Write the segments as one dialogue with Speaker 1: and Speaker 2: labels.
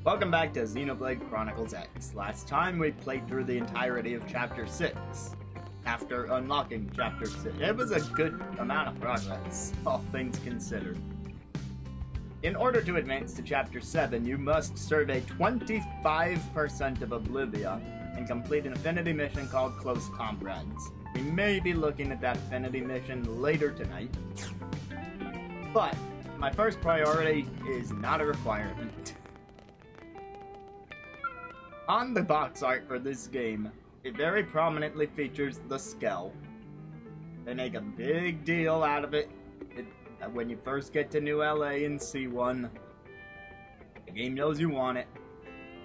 Speaker 1: Welcome back to Xenoblade Chronicles X. Last time we played through the entirety of Chapter 6. After unlocking Chapter 6. It was a good amount of progress, all things considered. In order to advance to Chapter 7, you must survey 25% of Oblivia and complete an affinity mission called Close Comrades. We may be looking at that affinity mission later tonight, but my first priority is not a requirement. On the box art for this game, it very prominently features the Skell. They make a big deal out of it. When you first get to New LA in C1, the game knows you want it.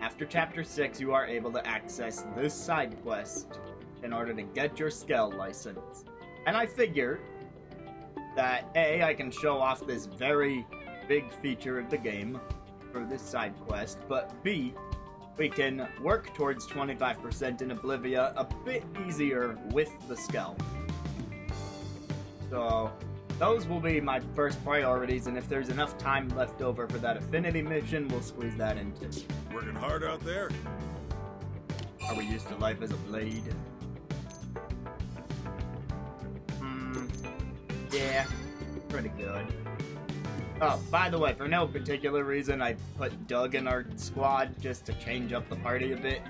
Speaker 1: After Chapter 6, you are able to access this side quest in order to get your Skell license. And I figure that A, I can show off this very big feature of the game for this side quest, but B, we can work towards 25% in Oblivia a bit easier with the Skell. So those will be my first priorities, and if there's enough time left over for that affinity mission, we'll squeeze that in too.
Speaker 2: Working hard out there?
Speaker 1: Are we used to life as a blade? Yeah, pretty good. Oh, by the way, for no particular reason, I put Doug in our squad just to change up the party a bit.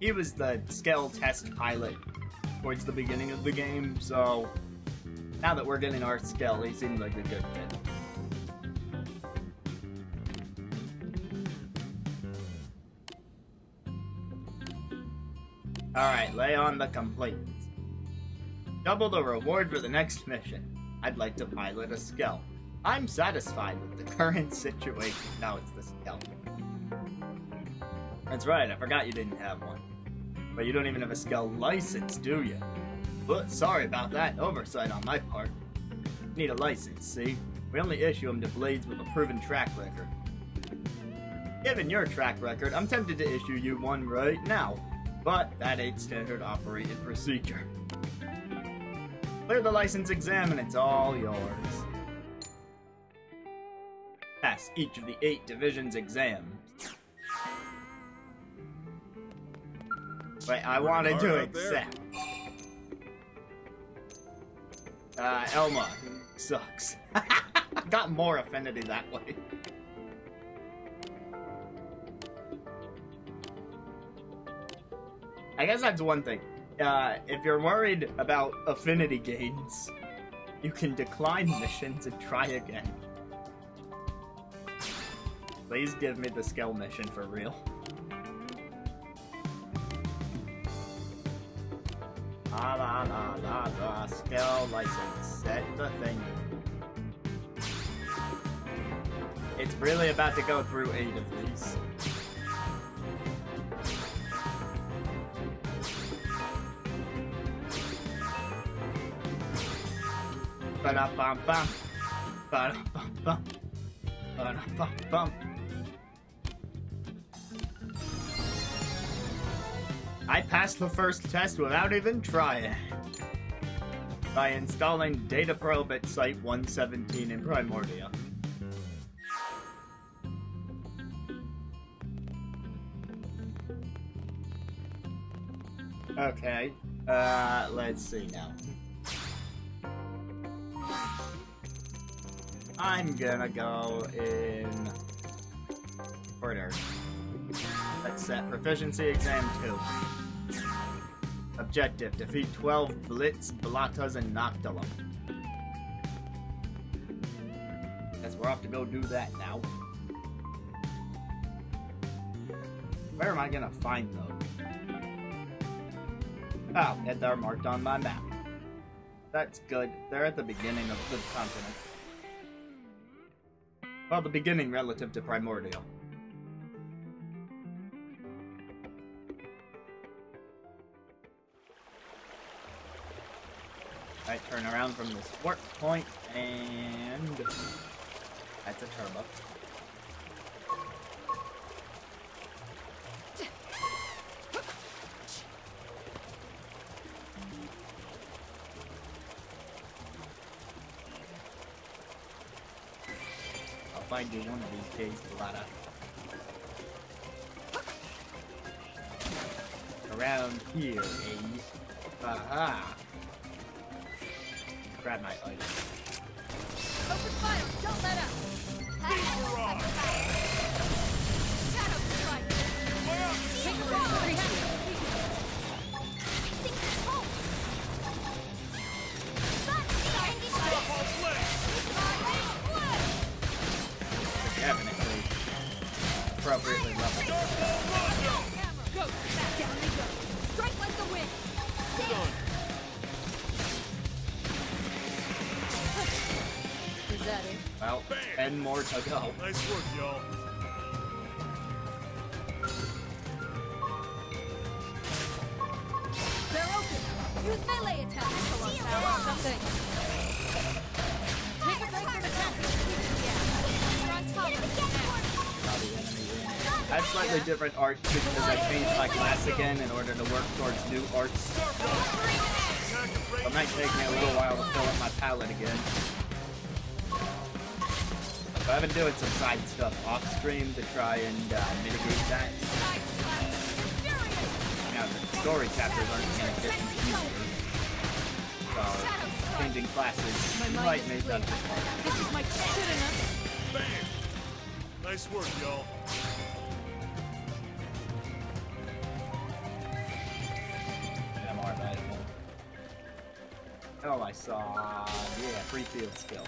Speaker 1: He was the Skell test pilot towards the beginning of the game, so now that we're getting our Skell, he seemed like a good fit. Alright, lay on the complaints. Double the reward for the next mission. I'd like to pilot a Skell. I'm satisfied with the current situation. Now it's the Skell. That's right, I forgot you didn't have one. But you don't even have a Skell license, do you? But sorry about that, oversight on my part. Need a license, see? We only issue them to blades with a proven track record. Given your track record, I'm tempted to issue you one right now. But that ain't standard operating procedure. Clear the license exam and it's all yours. Pass each of the 8 divisions exams. Wait, I wanted to accept. Elma sucks. Got more affinity that way. I guess that's one thing. If you're worried about affinity gains, you can decline missions and try again. Please give me the Skell mission for real. La, Skell license. Set the thing. It's really about to go through 8 of these. Ba-da-bum-bum. Ba-da-bum-bum. Ba-da-bum-bum. I passed the first test without even trying. By installing Data Probe at Site 117 in Primordia. Okay, let's see now. I'm gonna go in order. Let's set Proficiency Exam 2. Objective, defeat 12 Blitz, Blatas, and Noctilum. Guess we're off to go do that now. Where am I gonna find those? Oh, they're marked on my map. That's good. They're at the beginning of the continent. Well, the beginning relative to Primordial. Alright, turn around from this warp point, and that's a turbo. I'll find you one of these days, Lada. around here, eh? Aha! Grab my item.
Speaker 2: Open fire! Don't let up! Shadow strike! Take a roll!
Speaker 1: Definitely appropriately leveled.
Speaker 2: Go! Back down they go! Strike like the wind! Is that it?
Speaker 1: Well, 10 more to go.
Speaker 3: Nice work, y'all.
Speaker 2: They're open! Use melee attack! Something! Take a break for the count! You're on top of it
Speaker 1: I have slightly different art because I changed my class again in order to work towards new arts. It might take me a little while to fill up my palette again. So I've been doing some side stuff off stream to try and mitigate that. Now the story chapters aren't going to get any easier. So changing classes might make that hard.
Speaker 2: This is my good enough.
Speaker 3: Bam! Nice work, y'all.
Speaker 1: MR valuable. Oh, I saw. Yeah, free field skill.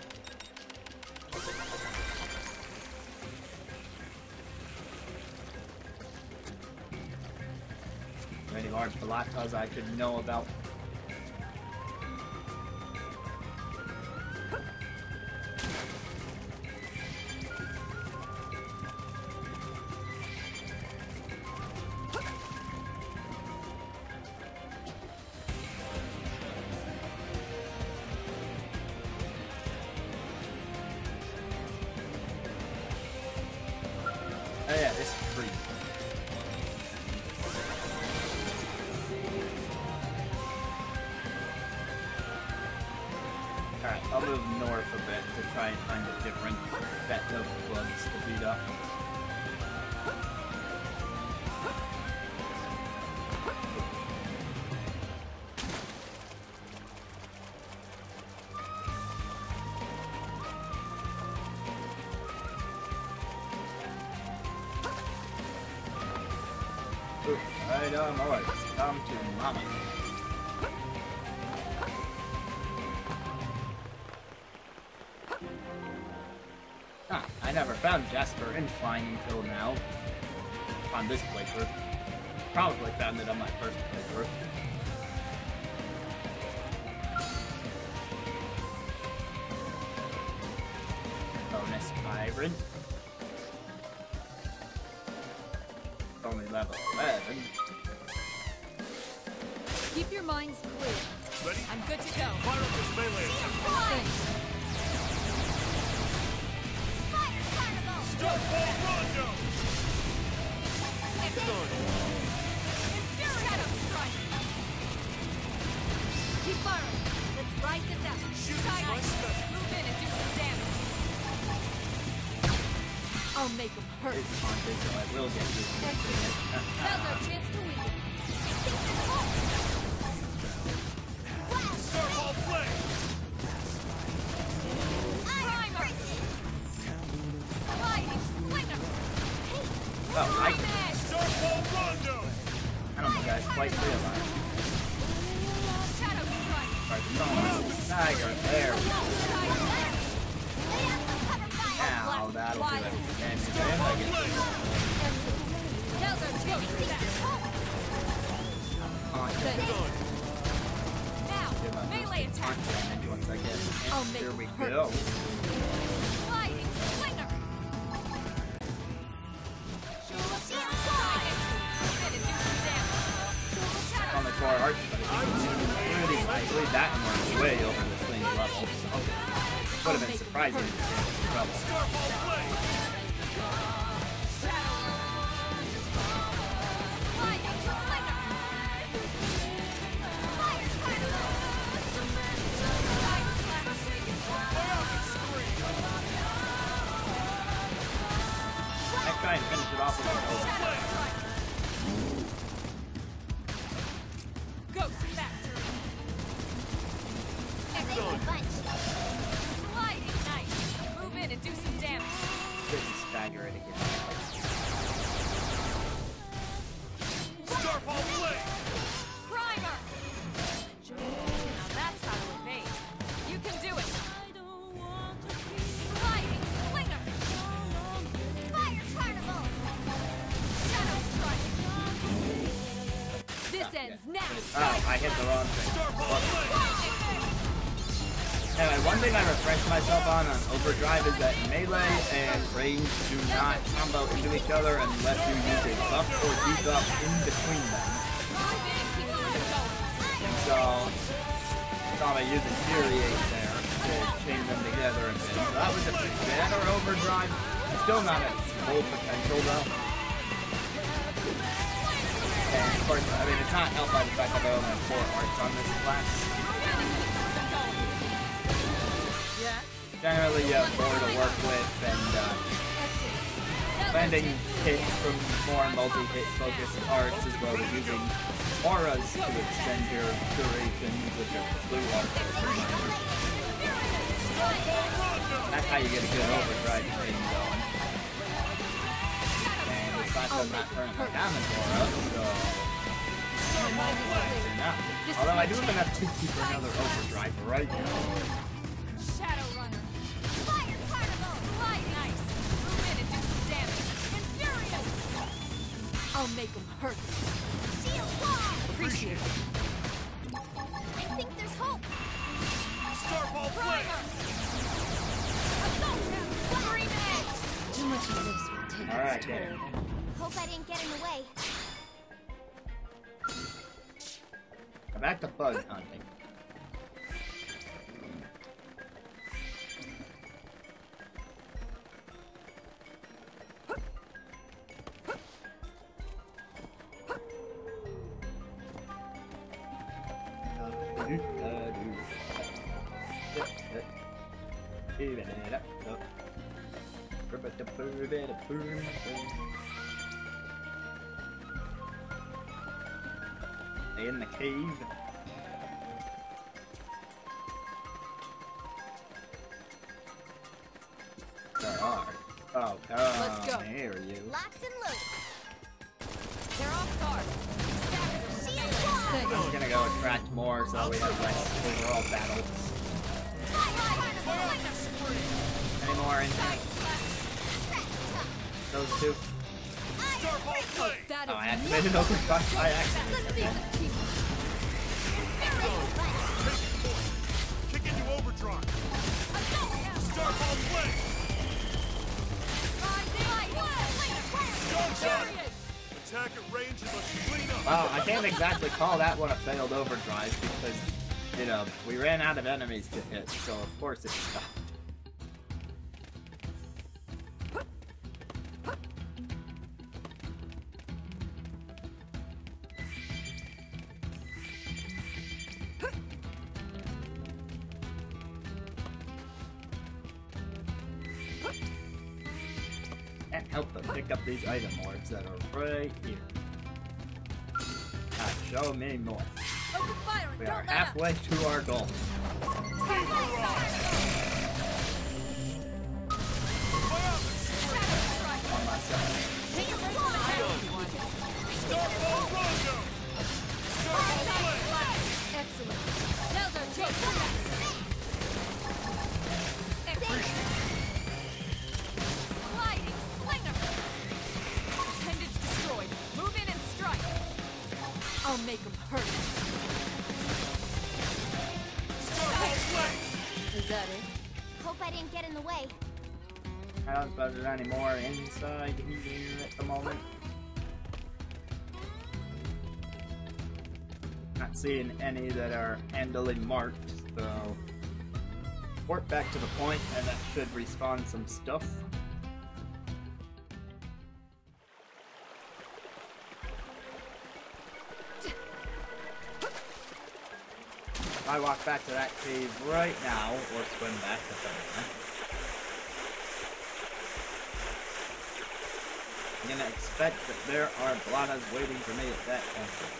Speaker 1: Any large palatas I should know about? Oh yeah, this is free. Alright, I'll move north a bit to try and find a different set of bugs to beat up. Alright, come to mama. Huh, I never found Jasper in flying until now. On this playthrough. Probably found it on my first playthrough. Bonus Tyrant. Only level 11.
Speaker 2: Keep your minds clear.
Speaker 3: Ready?
Speaker 2: I'm good to go.
Speaker 3: Fire up this melee attack.
Speaker 2: Thanks.
Speaker 3: Starfall Rondo!
Speaker 2: Excellent. Shadow strike. Keep firing. Let's ride this out.
Speaker 3: Shoot my stuff.
Speaker 2: Move in and do some damage. I'll make them hurt.
Speaker 1: It's haunted, so I will get you.
Speaker 2: Excellent. Now's our chance to win.
Speaker 3: Starfall Flame!
Speaker 2: Primer. Sliding slinger.
Speaker 1: Oh,
Speaker 3: Starfall Rondo!
Speaker 1: I don't think I quite realized.
Speaker 2: Shadow strike.
Speaker 1: Alright, Tiger, there we go. Now that'll do it. And then I get
Speaker 2: Now's our chance to win. Now, melee attack.
Speaker 1: Once I get
Speaker 2: I'll
Speaker 1: in,
Speaker 2: make
Speaker 1: here we
Speaker 2: it hurt.
Speaker 1: go.
Speaker 2: Sliding slinger.
Speaker 1: On the core arch, but pretty likely that one was way over the swing level, so would have been surprising to get into trouble.
Speaker 3: Starfall Flame!
Speaker 1: Let's try and finish it off with a
Speaker 3: done.
Speaker 2: Sliding nice. Move in and do some damage.
Speaker 1: This is staggering again.
Speaker 3: Starfall blade.
Speaker 2: Primer. Now that's how to evade. You can do it. Sliding slinger. Fire carnival. Shadow strike. This ends now.
Speaker 1: Oh, I hit the wrong thing.
Speaker 3: Starfall blade.
Speaker 1: Anyway, one thing I refreshed myself on Overdrive is that melee and range do not combo into each other unless you use a buff or debuff in between them. And so, I thought I used Infuriate there to chain them together a bit. So that was a better Overdrive. Still not at full potential though. And of course, I mean, it's not helped by the fact that I only have 4 arts on this class. Generally, you have 4 to work with, and landing hits from more multi-hit focused arts as well as using auras to extend your duration with your blue arts. That's how you get a good overdrive thing going. And the fact I'm not turning my damage aura, so although I do have enough to keep for another overdrive right now.
Speaker 2: Shadow runner. Fire carnival. Slide nice. Move in and do some damage. Infuriate. I'll make them hurt. Shield wall. Appreciate it. I think there's hope.
Speaker 3: Starfall blade.
Speaker 2: Green edge. Too much of this will take
Speaker 1: Alright,
Speaker 2: its
Speaker 1: there.
Speaker 2: toll. Hope I didn't get in the way.
Speaker 1: I'm back to bug hunting. In the cave. There are. Oh,
Speaker 2: Let's go.
Speaker 1: Here you.
Speaker 2: Locked and loaded. They're off guard. Shield
Speaker 1: I'm
Speaker 2: wall.
Speaker 1: gonna go attract more so we have less overall battle. Any more in here? Those two?
Speaker 3: Starfall blade.
Speaker 2: That
Speaker 1: Oh, I
Speaker 2: is
Speaker 1: activated overdrive by accident.
Speaker 2: Let's see some teeth.
Speaker 3: Kick into overdrive. Starfall blade. Attack at range and let's clean up.
Speaker 1: Well, I can't exactly call that one a failed overdrive because, you know, we ran out of enemies to hit, so of course it stopped. Can't help but pick up these item orbs that are right here. Now show me more.
Speaker 2: Open fire and
Speaker 1: We
Speaker 2: don't
Speaker 1: are
Speaker 2: let up.
Speaker 1: halfway to our goal. On my side.
Speaker 3: Starfall Rondo. Starfall blade.
Speaker 2: Excellent. Now's our chance. Sliding slinger. Appendage destroyed. Move in and strike. I'll make them hurt.
Speaker 3: Starfall blade.
Speaker 2: Is that it?
Speaker 4: Hope I didn't get in the way.
Speaker 1: I don't suppose there's any more inside here at the moment. Not seeing any that are handily marked, so warp back to the point and that should respawn some stuff. I walk back to that cave right now, or swim back to the I'm gonna expect that there are Blanas waiting for me at that entrance.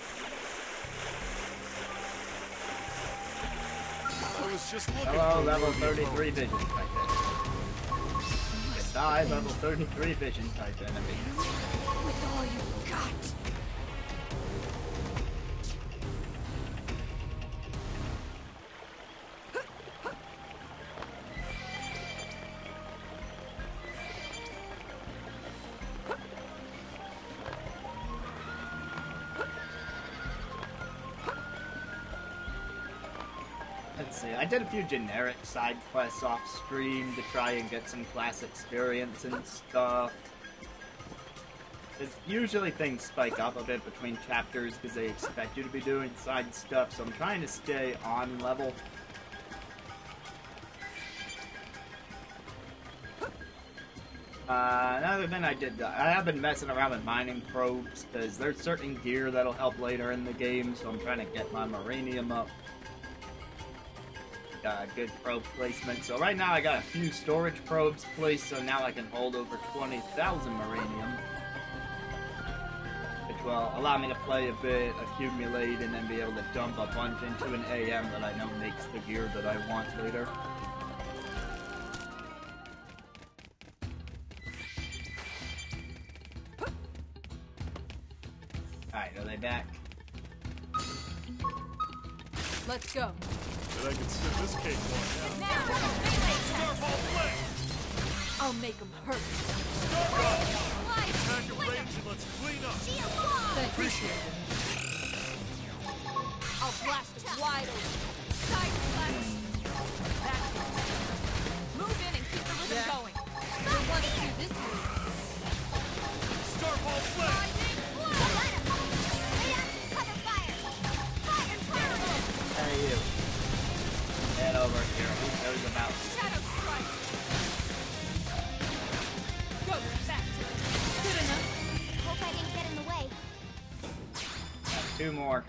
Speaker 3: was just looking
Speaker 1: Hello,
Speaker 3: for
Speaker 1: level
Speaker 3: a worthy
Speaker 1: 33 vision type enemy. Die, level 33 vision type enemy.
Speaker 2: With all you've got.
Speaker 1: Let's see, I did a few generic side quests off stream to try and get some class experience and stuff. Because usually things spike up a bit between chapters because they expect you to be doing side stuff, so I'm trying to stay on level. Other than I have been messing around with mining probes because there's certain gear that'll help later in the game, so I'm trying to get my Marinium up. Good probe placement. So right now I got a few storage probes placed, so now I can hold over 20,000 Marinium, which will allow me to play a bit, accumulate, and then be able to dump a bunch into an AM that I know makes the gear that I want later. Alright, are they back?
Speaker 2: Let's go.
Speaker 3: That I can sip this cake one now.
Speaker 2: Now, melee attack.
Speaker 3: Starfall flame!
Speaker 2: I'll make them hurt.
Speaker 3: Attack at range and let's clean up.
Speaker 2: Appreciate it. I'll blast it wide open. Side slash. That's it. Move in and keep the rhythm going. You'll want to do this move.
Speaker 3: Starfall flame!
Speaker 1: Hey, you. Head over here. Who knows about
Speaker 2: Shadow strike. Go back. Good enough.
Speaker 4: Hope I didn't get in the way.
Speaker 1: two more.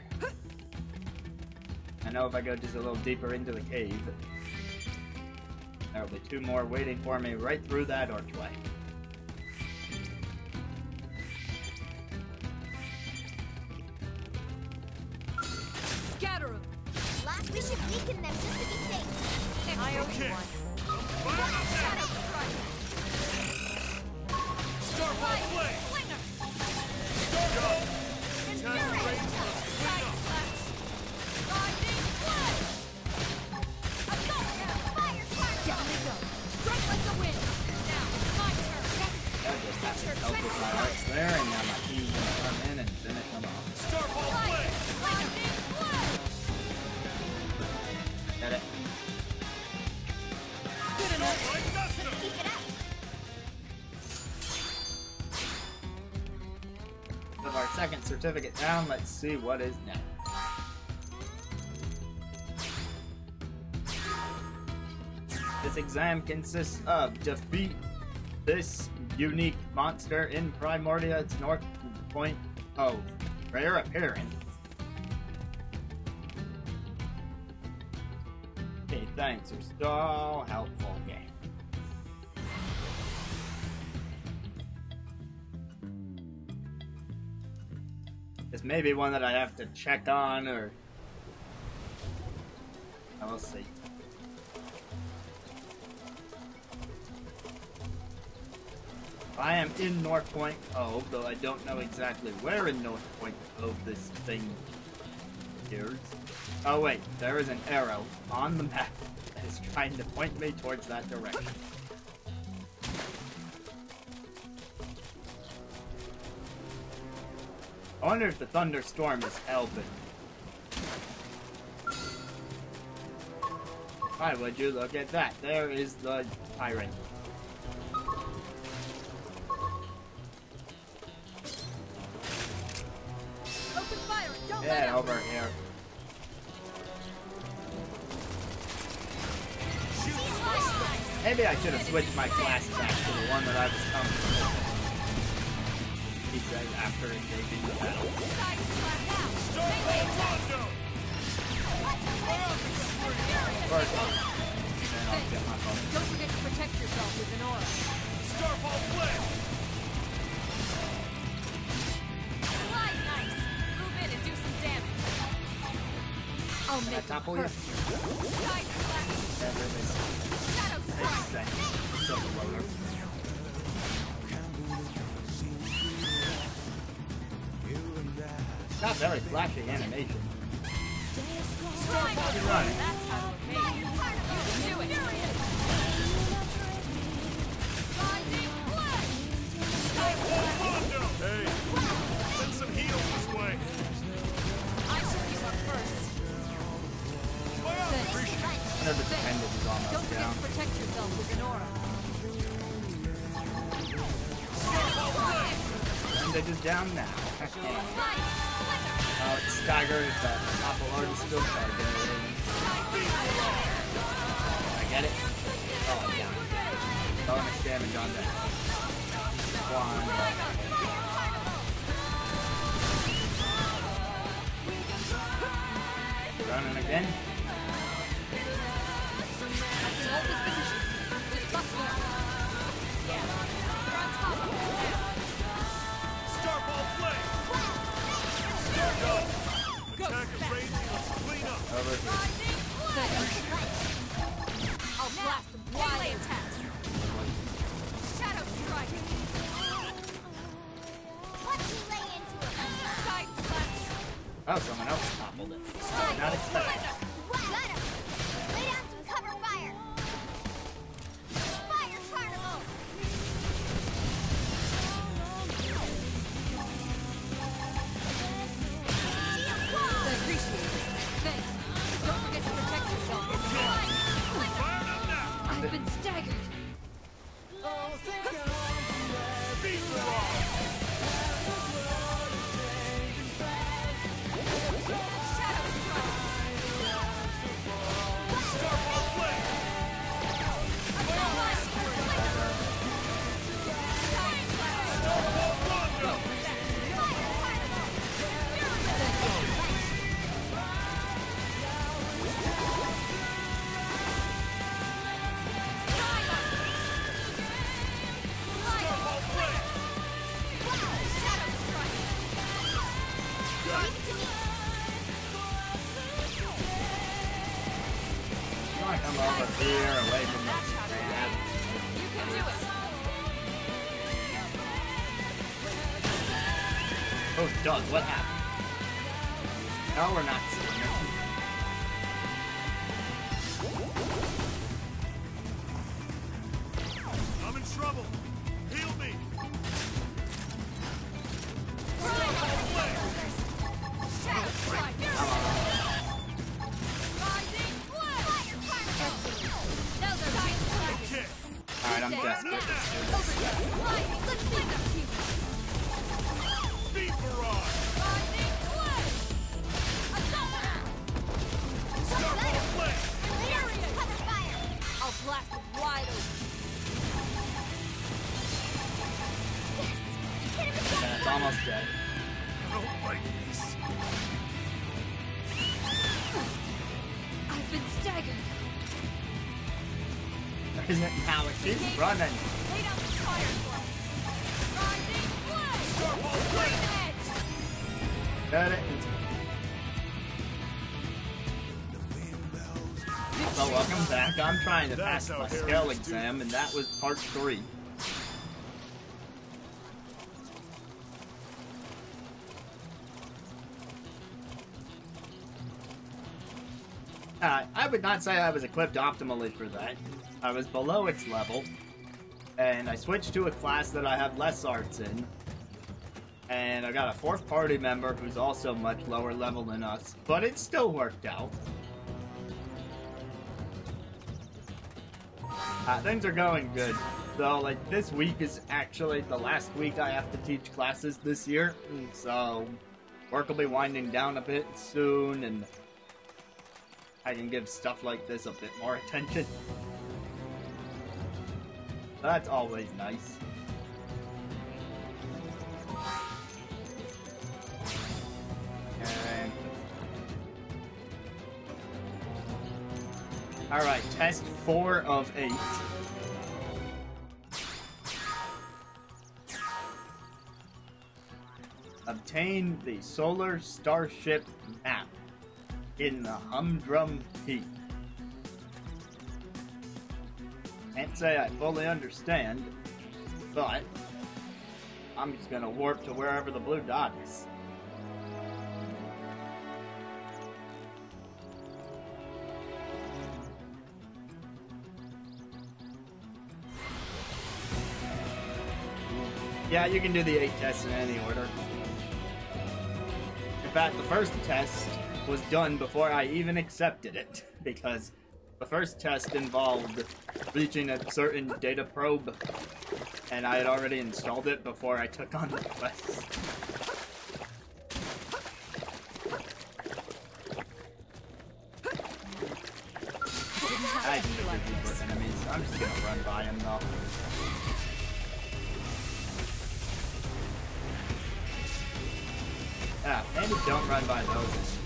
Speaker 1: I know if I go just a little deeper into the cave, there will be two more waiting for me right through that archway.
Speaker 2: Scatter 'em.
Speaker 4: We should weaken them just to be safe.
Speaker 2: I owe
Speaker 3: Okay.
Speaker 2: you one.
Speaker 4: Shadow strike.
Speaker 3: Starfall flame!
Speaker 2: Slinger.
Speaker 3: Starfall! Attack at range and let's clean
Speaker 2: Side
Speaker 3: up.
Speaker 2: slash. Lightning flood. A go.
Speaker 4: Fire particle.
Speaker 2: Down they go. Strike like the wind. Now, my turn.
Speaker 1: I just have to help with my arts there, and now my team's gonna come in and finish them off.
Speaker 3: Starfall flame!
Speaker 2: Lightning flood.
Speaker 1: Get it?
Speaker 2: Good enough.
Speaker 3: Starlight Duster!
Speaker 4: Keep it up.
Speaker 1: With our second certificate down, let's see what is next. This exam consists of defeat this unique monster in Primordia. Its North Point of rare appearance. Okay, thanks. You're so helpful, game. This may be one that I have to check on, or we'll see. I am in North Point Cove, though I don't know exactly where in North Point Cove this thing appears. Oh wait, there is an arrow on the map that is trying to point me towards that direction. I wonder if the thunderstorm is helping. Why would you look at that? There is the tyrant.
Speaker 2: Open fire. Don't let
Speaker 1: Get
Speaker 2: up.
Speaker 1: over here. Maybe I should have switched my classes back to the one that I was comfortable with. He said after engaging the battle.
Speaker 2: Side slash out.
Speaker 3: Starfall Rondo!
Speaker 1: First, then I'll get my phone.
Speaker 2: Don't forget to protect yourself with an aura.
Speaker 3: Starfall flame!
Speaker 2: Slide nice. Move in and do some damage. I'll
Speaker 1: Can I
Speaker 2: make
Speaker 1: topple
Speaker 2: them
Speaker 1: you?
Speaker 2: hurt. Side slash.
Speaker 1: Never this.
Speaker 2: Shadow strike.
Speaker 1: So lower. Not very flashy animation.
Speaker 2: Strike.
Speaker 1: You're running.
Speaker 2: That's how it made. You can do it. Rising blood.
Speaker 3: Mondo! Hey, send some heals this way.
Speaker 2: I should use up first. Thanks.
Speaker 1: Another dependent is
Speaker 2: Don't
Speaker 1: almost
Speaker 2: forget
Speaker 1: down.
Speaker 2: to protect yourself with an aura.
Speaker 1: And they're just down now. Oh, it's staggered. It's that Apple art is still staggered. I get it. Oh, I'm down. Bonus damage on that. One. Running again.
Speaker 2: Hold this position. Just bust more. Yeah. We're on top of it now.
Speaker 3: Starball flame! Star go! Attack is raging. Let's clean up.
Speaker 1: Over.
Speaker 2: I'll blast them wide attacks. Shadow strike.
Speaker 4: Let's lay into it.
Speaker 2: Side slash.
Speaker 1: Oh, someone else toppled it. Not expected.
Speaker 4: Got him. Lay down some cover fire. Fire carnival. Shield wall.
Speaker 2: I appreciate it. Thanks. Don't forget to protect yourself.
Speaker 3: Fired up now!
Speaker 2: I've been staggered.
Speaker 3: Beat the rock!
Speaker 2: Shadow strike.
Speaker 3: Starball flame!
Speaker 2: Side slash.
Speaker 3: Starball Mondo! Starball flame!
Speaker 2: Shadow strike.
Speaker 4: Leave it to me.
Speaker 1: You want to come over here, away from the grab.
Speaker 2: You can do it.
Speaker 1: Oh, Doug, what happened? No, we're not seeing it.
Speaker 3: I'm in trouble! Heal me!
Speaker 2: Shadow strike. Rising blood. Those are side slash.
Speaker 3: Kick!
Speaker 1: Alright, I'm desperate.
Speaker 2: Rising blood.
Speaker 3: Beat barrage!
Speaker 2: Rising blood.
Speaker 3: Starball flame!
Speaker 4: Lay down some cover fire.
Speaker 2: I'll blast them wide open.
Speaker 4: Hit him
Speaker 1: And
Speaker 4: again.
Speaker 1: it's almost dead.
Speaker 3: I don't like this.
Speaker 2: I've been staggered.
Speaker 1: Isn't it now? It keeps running.
Speaker 2: Lay down the fire flow. Rising blood.
Speaker 3: Starball flame!
Speaker 2: Edge.
Speaker 1: Got it. So welcome back. I'm trying to pass
Speaker 3: That's
Speaker 1: my
Speaker 3: how
Speaker 1: skill
Speaker 3: Harry is, dude.
Speaker 1: exam, and that was part 3. I would not say I was equipped optimally for that. I was below its level, and I switched to a class that I have less arts in. And I got a 4th party member who's also much lower level than us, but it still worked out. Things are going good. So, like, this week is actually the last week I have to teach classes this year. And so, work will be winding down a bit soon, and I can give stuff like this a bit more attention. That's always nice. And... Alright, test 4 of 8. Obtain the Solar Starship map. in the humdrum heat. Can't say I fully understand, but I'm just gonna warp to wherever the blue dot is. Yeah, you can do the 8 tests in any order. In fact, the first test was done before I even accepted it, because the first test involved reaching a certain data probe, and I had already installed it before I took on the quest. I can do it for enemies. I'm just gonna run by him though. Ah, maybe don't run by those.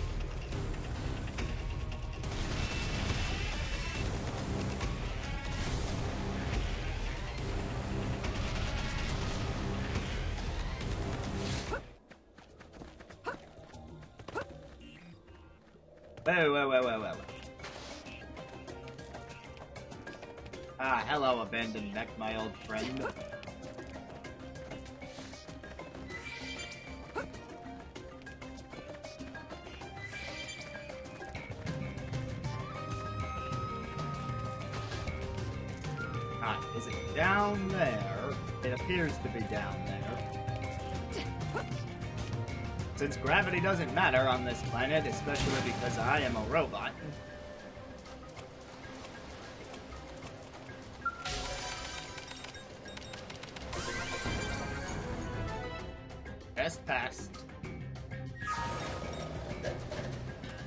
Speaker 1: Wait. Ah, hello, abandoned mech, my old friend. Ah, is it down there? It appears to be down there. Since gravity doesn't matter on this planet, especially because I am a robot. Test passed.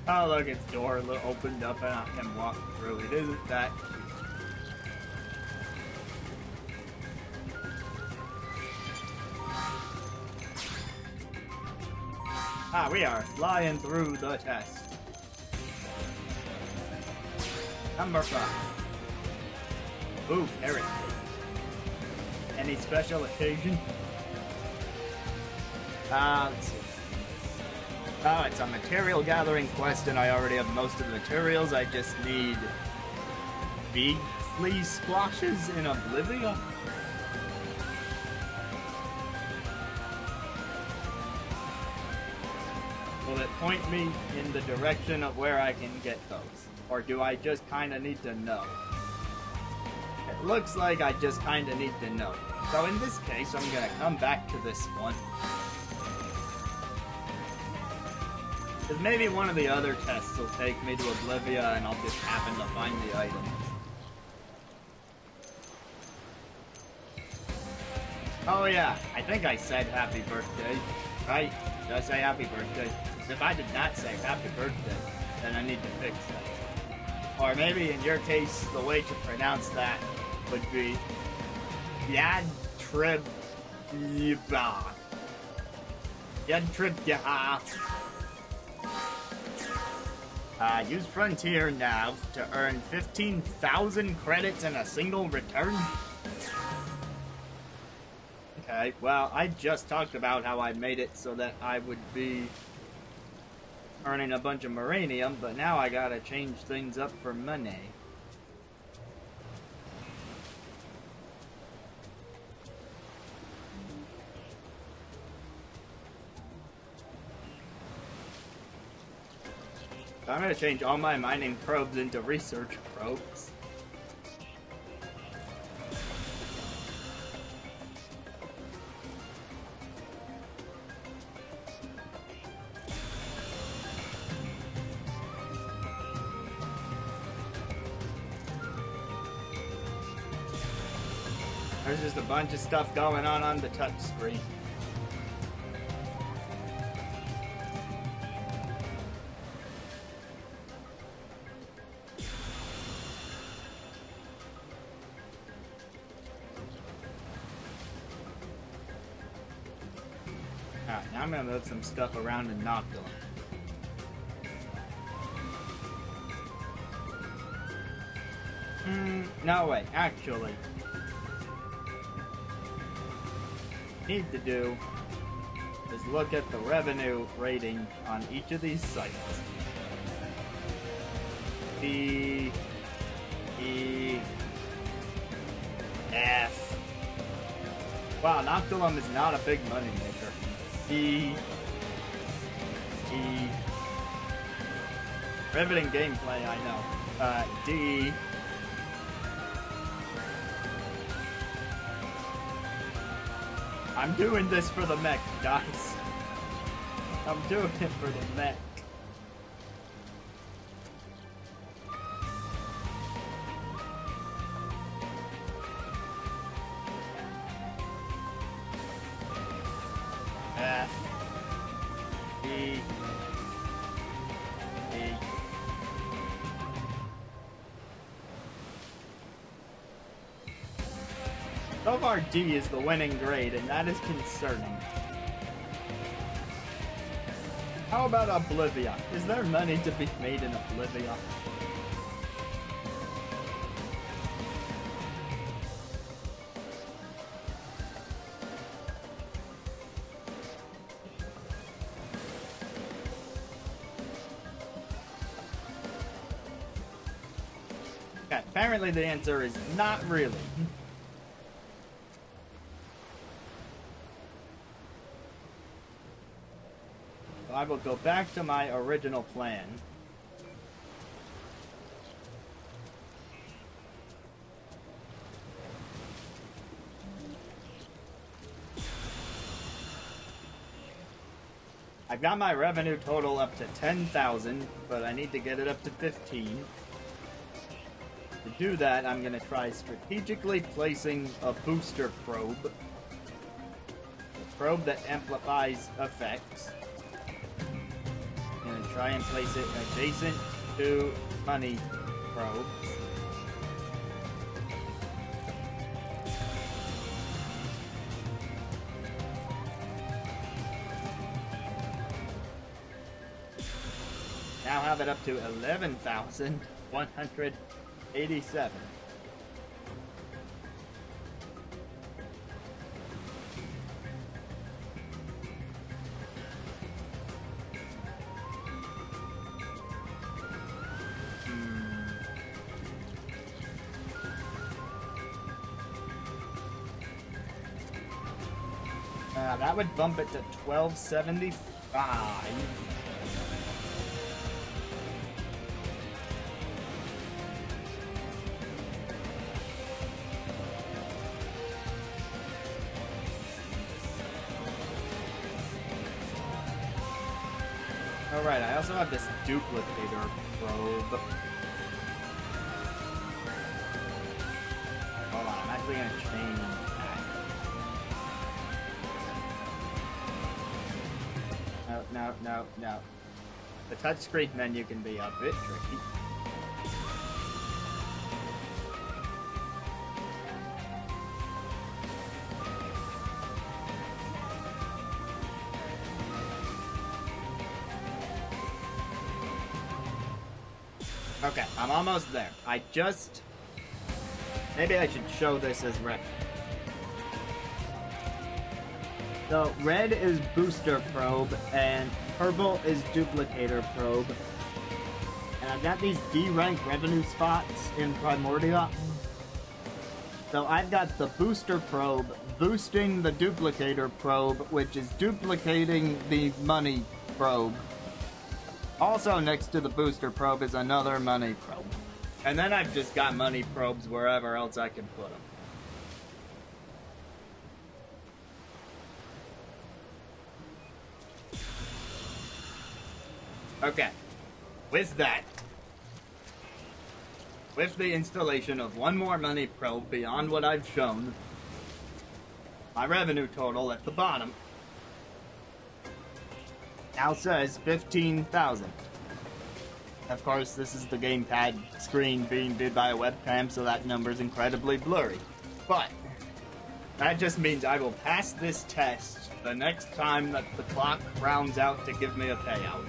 Speaker 1: Oh look, its door opened up and I can walk through. It isn't that cute. Ah, we are flying through the test. Number 5. Ooh, carrot cake. Any special occasion? Let's see. Oh, it's a material gathering quest and I already have most of the materials. I just need big flea splashes in Oblivia. Will it point me in the direction of where I can get those? Or do I just kind of need to know? It looks like I just kind of need to know. So in this case, I'm going to come back to this one. Because maybe one of the other tests will take me to Oblivia and I'll just happen to find the items. Oh yeah, I think I said happy birthday, right? Did I say happy birthday? If I did not say happy birthday, then I need to fix that. Or maybe in your case, the way to pronounce that would be Yad Trib Yiba. Yad Trib Yaha. Use Frontier now to earn 15,000 credits in a single return. Okay, well, I just talked about how I made it so that I would be earning a bunch of Maranium, but now I gotta change things up for money. So I'm gonna change all my mining probes into research probes. There's just a bunch of stuff going on the touch screen. Alright, now I'm gonna move some stuff around in Noctula. No way, actually. Need to do is look at the revenue rating on each of these sites. B, E, F. Wow, Noctilum is not a big money maker. C, E. Riveting gameplay, I know. D. I'm doing this for the mech, guys. I'm doing it for the mech. F. E. E. So far, D is the winning grade, and that is concerning. How about Oblivia? Is there money to be made in Oblivia? Okay, apparently the answer is not really. So I will go back to my original plan. I've got my revenue total up to 10,000, but I need to get it up to 15. To do that, I'm going to try strategically placing a booster probe. A probe that amplifies effects. I'm going to try and place it adjacent to money probes. Now have it up to 11,187. That would bump it to 1275. Alright, I also have this duplicator probe. Hold on, I'm actually gonna change that. No. The touchscreen menu can be a bit tricky. Okay, I'm almost there. Maybe I should show this as red. So, red is booster probe, and purple is duplicator probe. And I've got these D rank revenue spots in Primordia. So I've got the booster probe boosting the duplicator probe, which is duplicating the money probe. Also next to the booster probe is another money probe. And then I've just got money probes wherever else I can put them. Okay, with that, with the installation of one more money probe beyond what I've shown, my revenue total at the bottom now says 15,000. Of course, this is the gamepad screen being viewed by a webcam, so that number's incredibly blurry. But that just means I will pass this test the next time that the clock rounds out to give me a payout.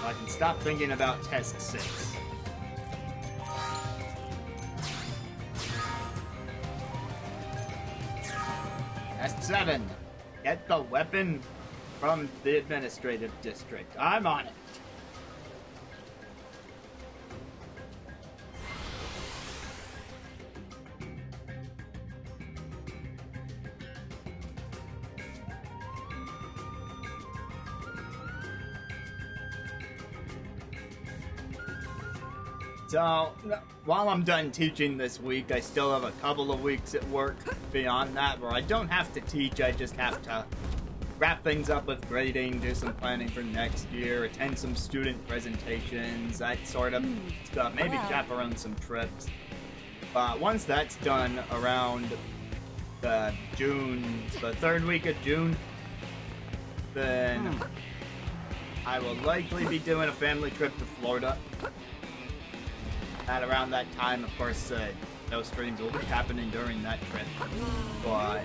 Speaker 1: I can stop thinking about test 6. Test 7. Get the weapon from the administrative district. I'm on it. So, while I'm done teaching this week, I still have a couple of weeks at work beyond that where I don't have to teach, I just have to wrap things up with grading, do some planning for next year, attend some student presentations, that sort of stuff, maybe chaperone some trips. But once that's done around the third week of June, then I will likely be doing a family trip to Florida. At around that time, of course, no streams will be happening during that trip. But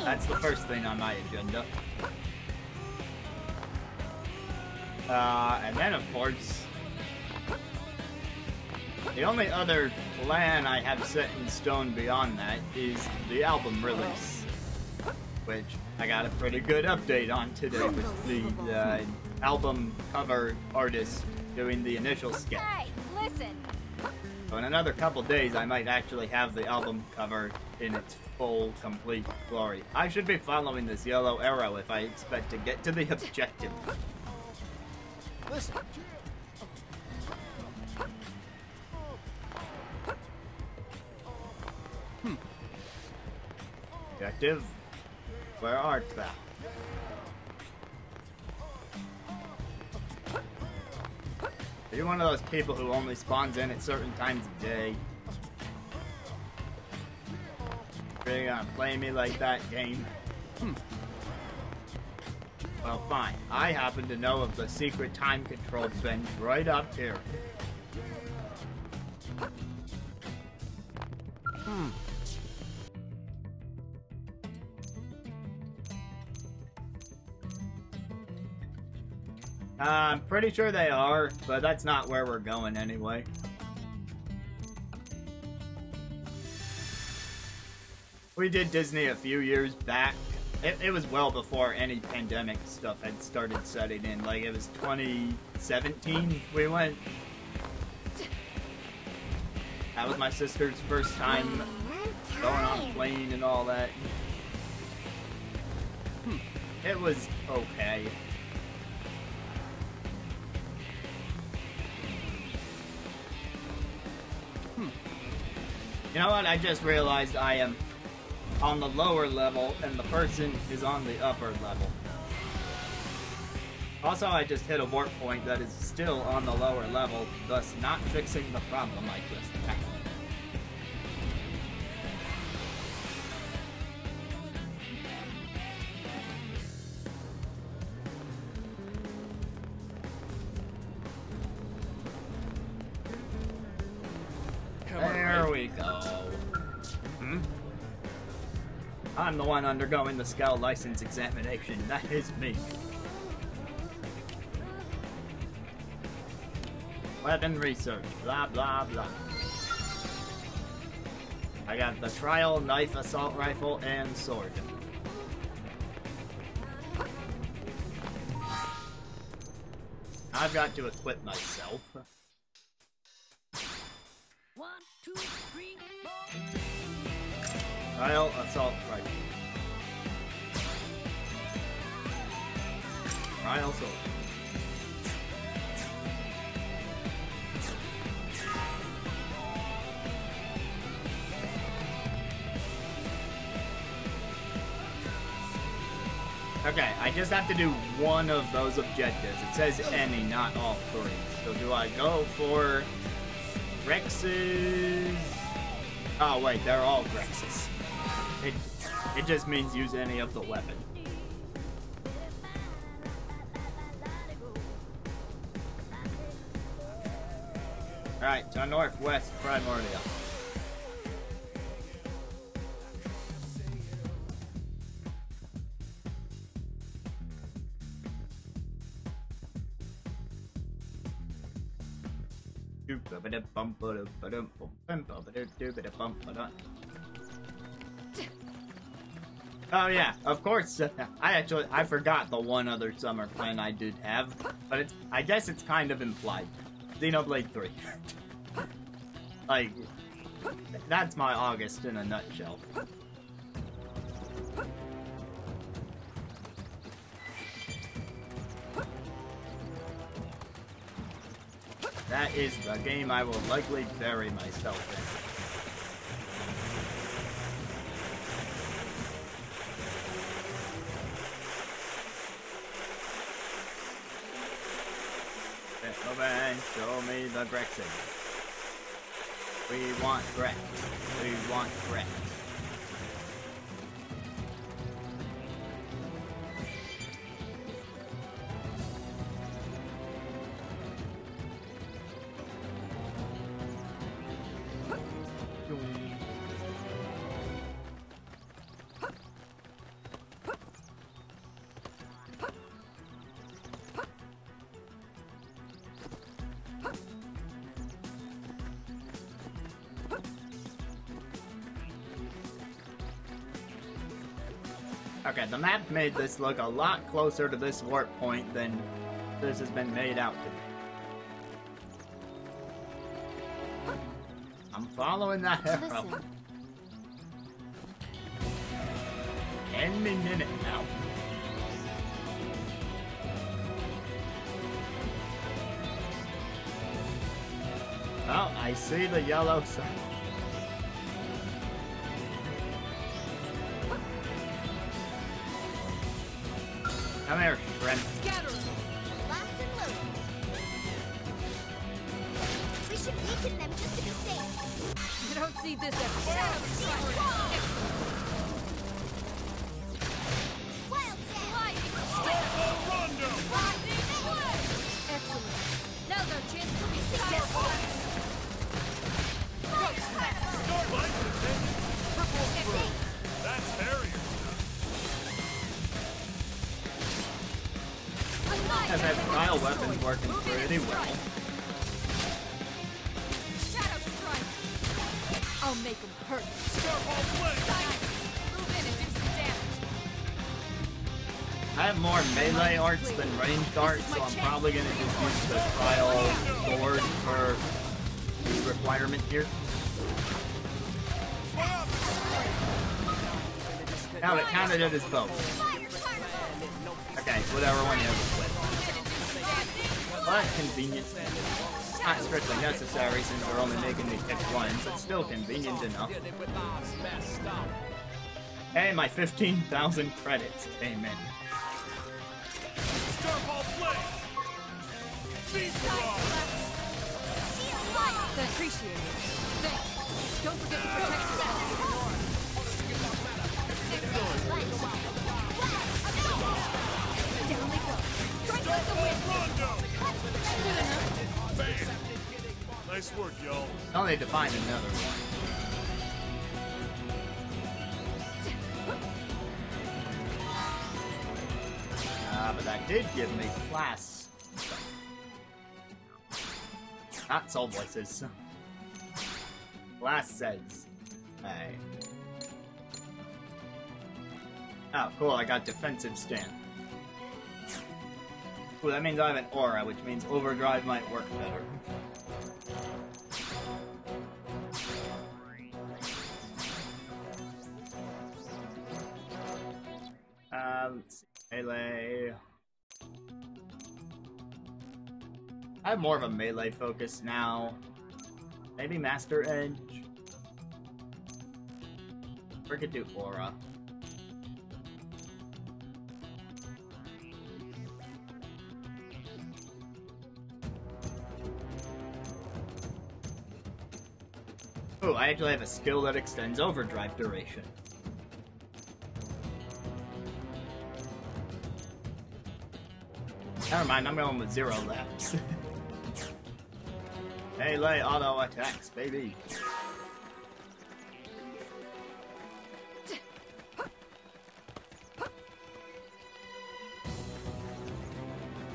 Speaker 1: that's the first thing on my agenda. And then, of course, the only other plan I have set in stone beyond that is the album release, which I got a pretty good update on today with the album cover artist doing the initial sketch.
Speaker 4: Hey, listen.
Speaker 1: So in another couple days, I might actually have the album cover in its full, complete glory. I should be following this yellow arrow if I expect to get to the objective.
Speaker 3: Listen.
Speaker 1: Objective? Where art thou? Are you one of those people who only spawns in at certain times of day? Really gonna play me like that, game? Well, fine. I happen to know of the secret time control bench right up here. I'm pretty sure they are, but that's not where we're going anyway. We did Disney a few years back. It was well before any pandemic stuff had started setting in. Like, it was 2017 we went. That was my sister's first time going on a plane and all that. It was okay. You know what? I just realized I am on the lower level and the person is on the upper level. Also, I just hit a warp point that is still on the lower level, thus not fixing the problem I just had. There we go. I'm the one undergoing the Scout license examination. That is me. Weapon research. Blah, blah, blah. I got the trial, knife, assault rifle, and sword. I've got to equip myself.
Speaker 2: 1, 2, 3, 4.
Speaker 1: Trial, assault rifle. Trial, sword. Okay, I just have to do one of those objectives. It says any, not all three. So do I go for Rexes? Oh wait, they're all Rexes. It just means use any of the weapon. Alright, to Northwest Primordial. Oh yeah, of course. I forgot the one other summer plan I did have, but I guess it's kind of implied. Xenoblade 3. Like, that's my August in a nutshell. That is the game I will likely bury myself in. Gentlemen, show me the Grexing. We want Grex. We want Grex. Okay, the map made this look a lot closer to this warp point than this has been made out to be. I'm following that arrow.
Speaker 2: Listen.
Speaker 1: 10 minutes now. Oh, I see the yellow sign. Come here, friend.
Speaker 2: Scatter.
Speaker 4: Locked and loaded. We should weaken them just to be safe.
Speaker 2: You don't see this as
Speaker 4: Shadow Shield Wall! Wild Dance!
Speaker 3: Starfall Rondo!
Speaker 4: Blinding away!
Speaker 2: excellent. Now's our chance to be
Speaker 4: Successful!
Speaker 2: successful.
Speaker 4: Fire Carnival!
Speaker 3: Starlight Defendant! Triple throw!
Speaker 4: Thanks.
Speaker 3: That's Harrier!
Speaker 1: Has had style weapons working pretty well.
Speaker 2: Shadow strike. I'll make them hurt.
Speaker 3: Starfall Flame!
Speaker 2: Move in and do some damage.
Speaker 1: I have more melee arts than ranged arts, so I'm probably gonna just use the style sword for the requirement here. Now it counted it as both.
Speaker 4: Fire Carnival!
Speaker 1: Okay, whatever one you have to split. But convenient. Not strictly necessary since they're only making me pick one, but still convenient enough. Hey, my 15,000 credits came in.
Speaker 3: Starfall Flame! Beast Barrage!
Speaker 4: Shield Wall!
Speaker 2: Appreciate it. Thanks. Don't forget to protect yourself. Down they go. Strike like the wind.
Speaker 3: Rondo!
Speaker 2: Good enough.
Speaker 3: Bam! Nice work, y'all.
Speaker 1: I'll need to find another one. But that did give me class. Not soul voices. Class says. Hey. Oh, cool, I got defensive stand. Cool, that means I have an aura, which means overdrive might work better. Let's see. Melee. I have more of a melee focus now. Maybe Master Edge. Or could do Aura. Oh, I actually have a skill that extends overdrive duration. Never mind, I'm going with 0 laps. Melee auto attacks, baby.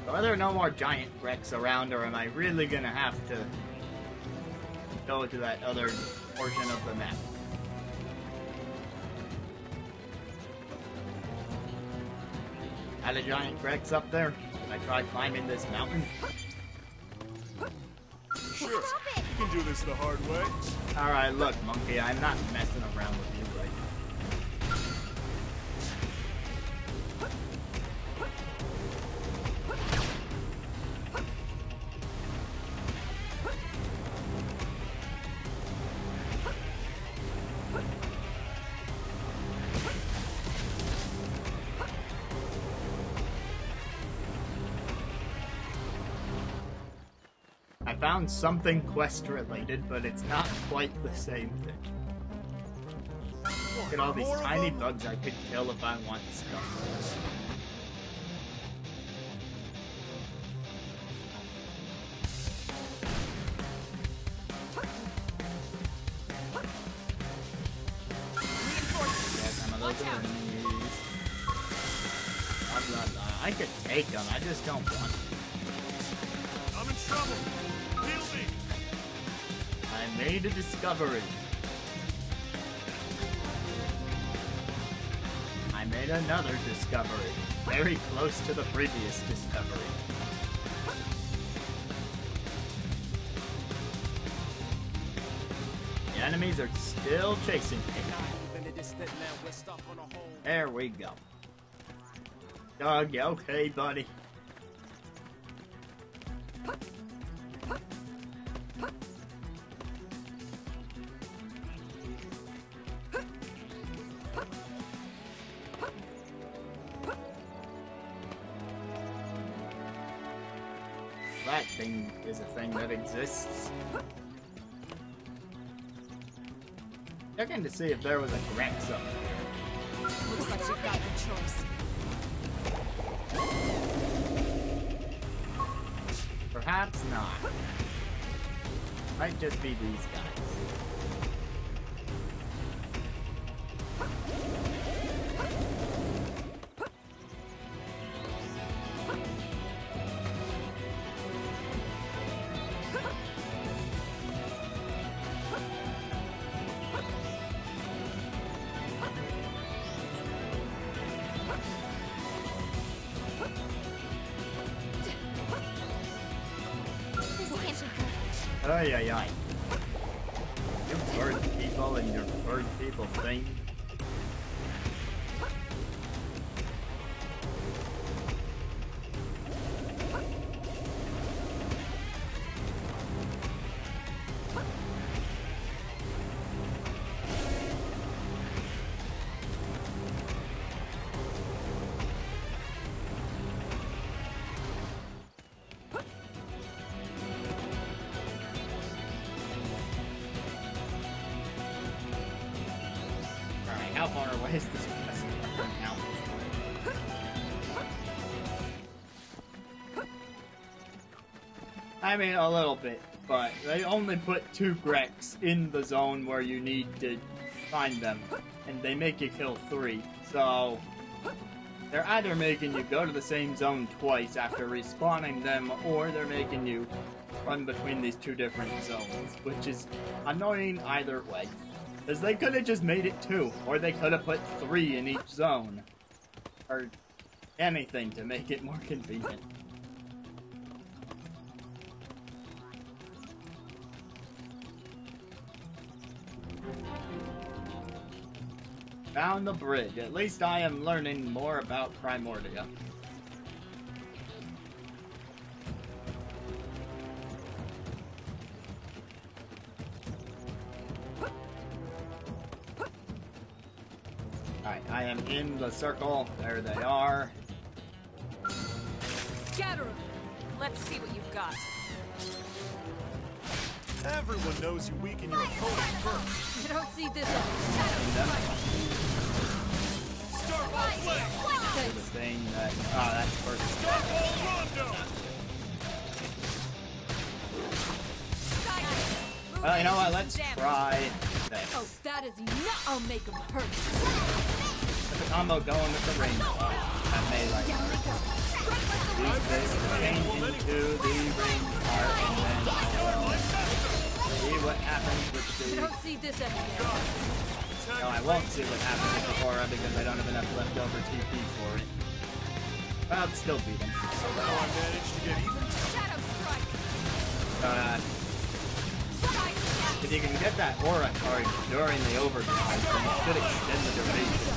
Speaker 1: Are there no more giant wrecks around, or am I really gonna have to go to that other portion of the map? Had a giant wrecks up there? Can I try climbing this mountain?
Speaker 3: Sure, you can do this the hard way.
Speaker 1: Alright, look, monkey, I'm not messing around with you right now. I found something quest related, but it's not quite the same thing. Look at all these tiny bugs I could kill if I want stuff. Yeah, some of those enemies. Blah, blah, blah. I could take them, I just don't want to.
Speaker 3: I'm in trouble. Heal me.
Speaker 1: I made a discovery. I made another discovery. Very close to the previous discovery. The enemies are still chasing me. There we go. Doug, okay, buddy. That thing is a thing that exists. Checking to see if there was a Grex up there.
Speaker 2: Looks like you've got no choice.
Speaker 1: Perhaps not. Might just be these guys. Ay, ay, ay. You bird people and your bird people thing. How far away is this quest from now? I mean, a little bit, but they only put 2 Grex in the zone where you need to find them, and they make you kill 3, so they're either making you go to the same zone twice after respawning them, or they're making you run between these 2 different zones, which is annoying either way. Because they could have just made it 2, or they could have put 3 in each zone. Or anything to make it more convenient. Found the bridge. At least I am learning more about Primordia. Alright, I am in the circle. There they are.
Speaker 2: Scatter them. Let's see what you've got.
Speaker 3: Everyone knows you weaken your opponent first.
Speaker 2: You don't see this.
Speaker 3: Starball flame.
Speaker 1: The thing that... Oh, that's first.
Speaker 3: Starball rondo.
Speaker 1: Well, you know what? Let's try this.
Speaker 2: Oh, that is not. I'll make them hurt.
Speaker 1: Get the combo going with the rainbow. That melee. Use this to change into the rain part, and then see what happens with
Speaker 2: You
Speaker 1: the...
Speaker 2: don't see this anymore.
Speaker 1: No, I won't see what happens with the Aura because I don't have enough leftover TP for it. But I'll still beat him.
Speaker 3: Somehow I managed to get even.
Speaker 2: Shadow strike.
Speaker 1: If you can get that Aura card during the overdrive, then it should extend the duration.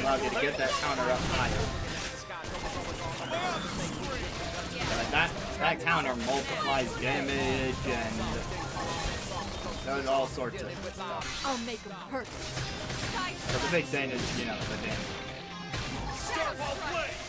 Speaker 1: Allow you to get that counter up higher. But that counter multiplies damage and does all sorts of stuff.
Speaker 2: I'll make them hurt.
Speaker 1: So the big thing is, you know, the damage.
Speaker 3: Starball flame.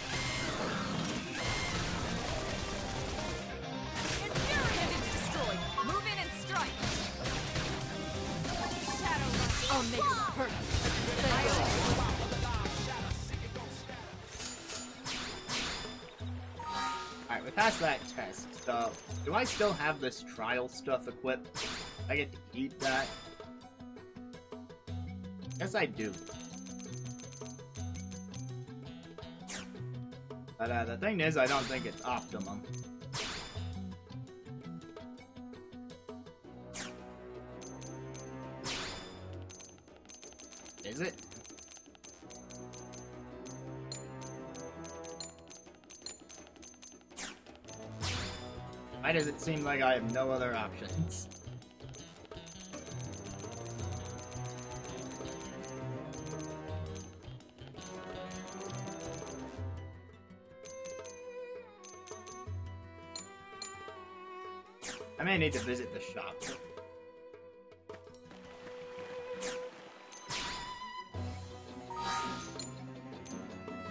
Speaker 1: we passed that test. So, do I still have this trial stuff equipped? I get to keep that? Yes, I do. But the thing is, I don't think it's optimum. Is it? Why does it seem like I have no other options? I may need to visit the shop.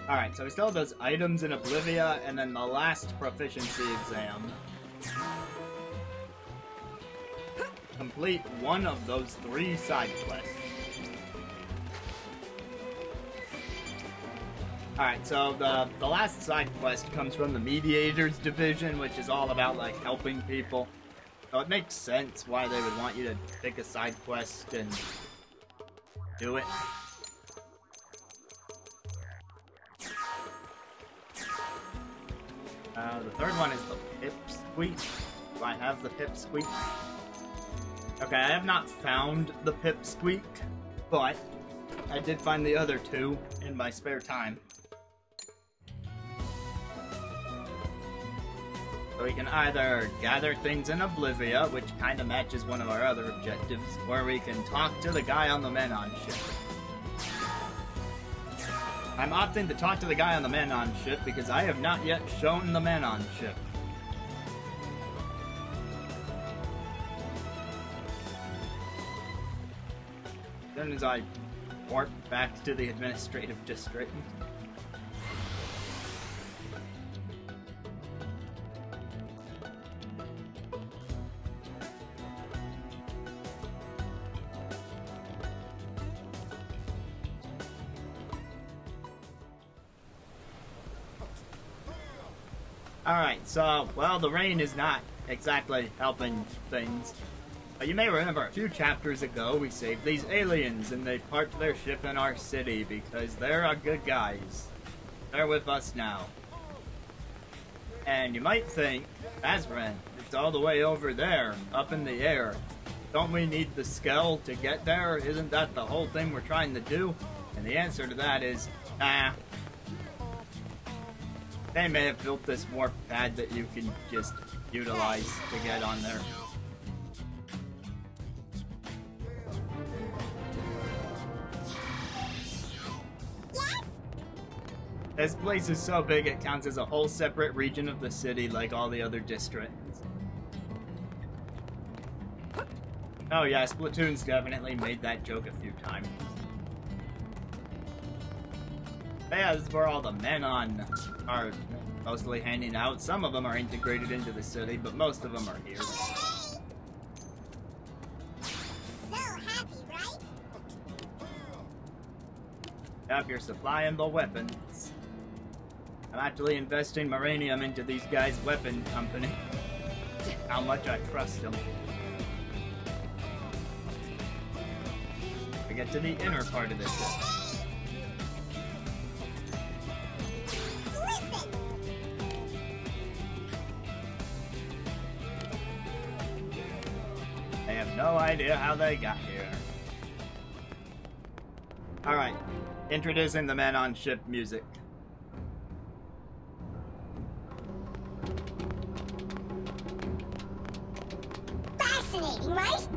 Speaker 1: Alright, so we still have those items in Oblivia, and then the last proficiency exam. Complete one of those 3 side quests. Alright, so the last side quest comes from the Mediators Division, which is all about, like, helping people. So it makes sense why they would want you to pick a side quest and do it. The third one is the Pipsqueak. Do I have the Pipsqueak? Okay, I have not found the Pipsqueak, but I did find the other 2 in my spare time. So we can either gather things in Oblivia, which kind of matches one of our other objectives, or we can talk to the guy on the Menon ship. I'm opting to talk to the guy on the Menon ship because I have not yet shown the Menon ship. As soon as I warp back to the administrative district. Alright, so, well, the rain is not exactly helping things. You may remember a few chapters ago we saved these aliens and they parked their ship in our city because they're our good guys. They're with us now. And you might think, Azran, it's all the way over there, up in the air. Don't we need the Skell to get there? Isn't that the whole thing we're trying to do? And the answer to that is, nah. They may have built this warp pad that you can just utilize to get on there. This place is so big it counts as a whole separate region of the city like all the other districts. Oh yeah, Splatoon's definitely made that joke a few times. But yeah, this is where all the Menon are mostly hanging out. Some of them are integrated into the city, but most of them are here.
Speaker 4: So happy, right?
Speaker 1: Yep, you're supplying the weapons. I'm actually investing Maranium into these guys' weapon company. How much I trust them. We get to the inner part of this ship. I have no idea how they got here. Alright, introducing the men on ship music.
Speaker 4: Fascinating, right?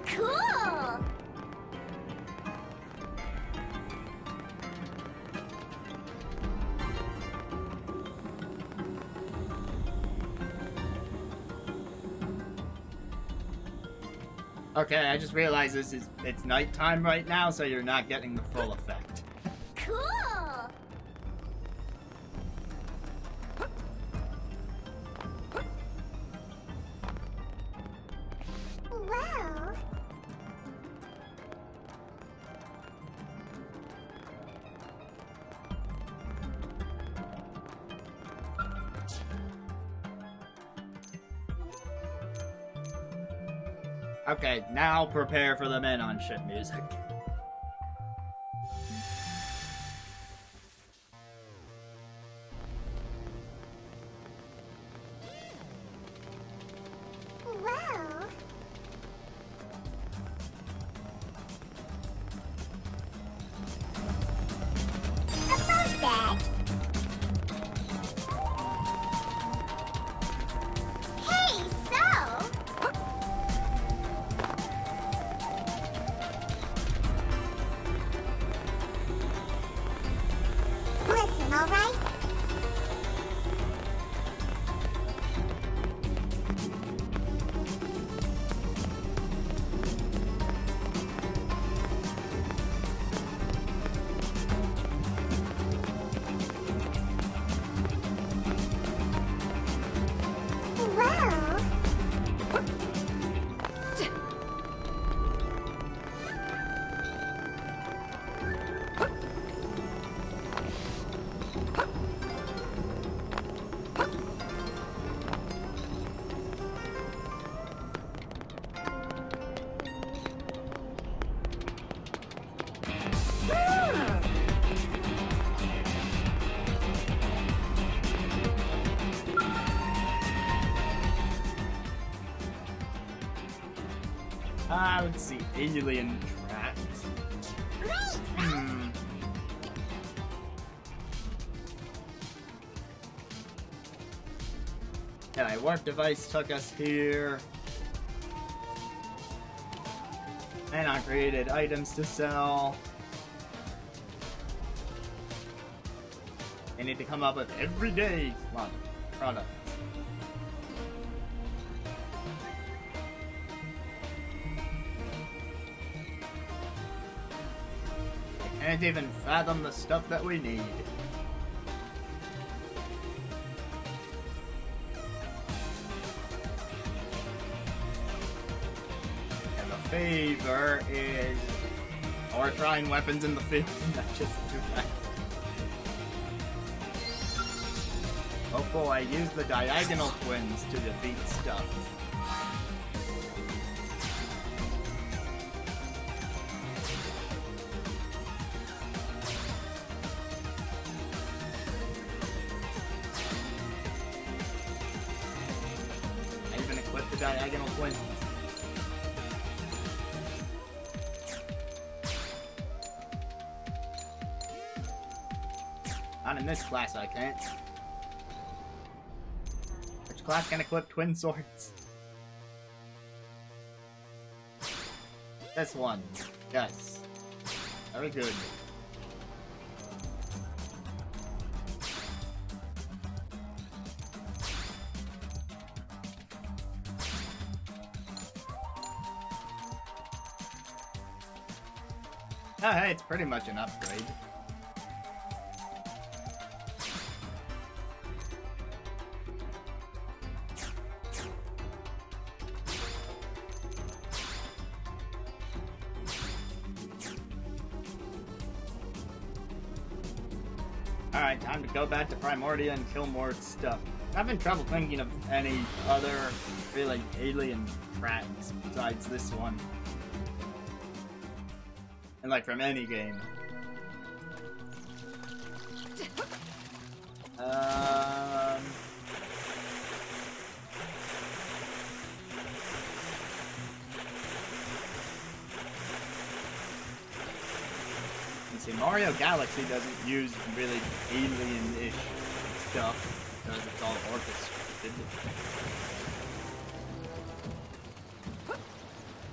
Speaker 4: Cool!
Speaker 1: Okay, I just realized it's nighttime right now, so you're not getting the full effect.
Speaker 4: Cool!
Speaker 1: Okay, now prepare for the men on ship music.
Speaker 4: Well, a post bag. Hey, so? Listen, all right? Well,
Speaker 1: Let's see, alien tracks. Yeah, my warp device took us here. And I created items to sell. I need to come up with everyday products. I can't even fathom the stuff that we need. And the favor is or trying weapons in the field, not just direct. Oh boy, use the diagonal twins to defeat stuff. Diagonal twins. Not in this class, I can't. Which class can equip twin swords? This one. Yes. Very good. Oh, hey, it's pretty much an upgrade. Alright, time to go back to Primordia and kill more stuff. I'm having trouble thinking of any other really alien tracks besides this one. And like from any game. See, Mario Galaxy doesn't use really alien-ish stuff because it's all orchestrated.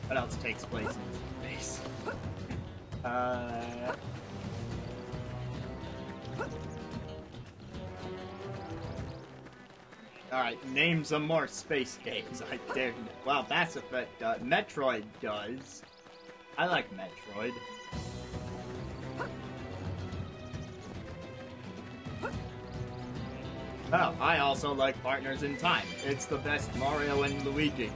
Speaker 1: What else takes place in space? Alright, name some more space games. I dare. Well, Mass Effect does. Metroid does. I like Metroid. Oh, I also like Partners in Time. It's the best Mario and Luigi.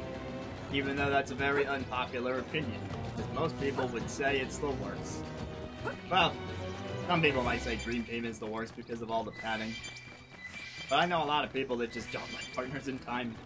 Speaker 1: Even though that's a very unpopular opinion. Because most people would say it's the worst. Well, some people might say Dream Team is the worst because of all the padding. But I know a lot of people that just don't like Partners in Time.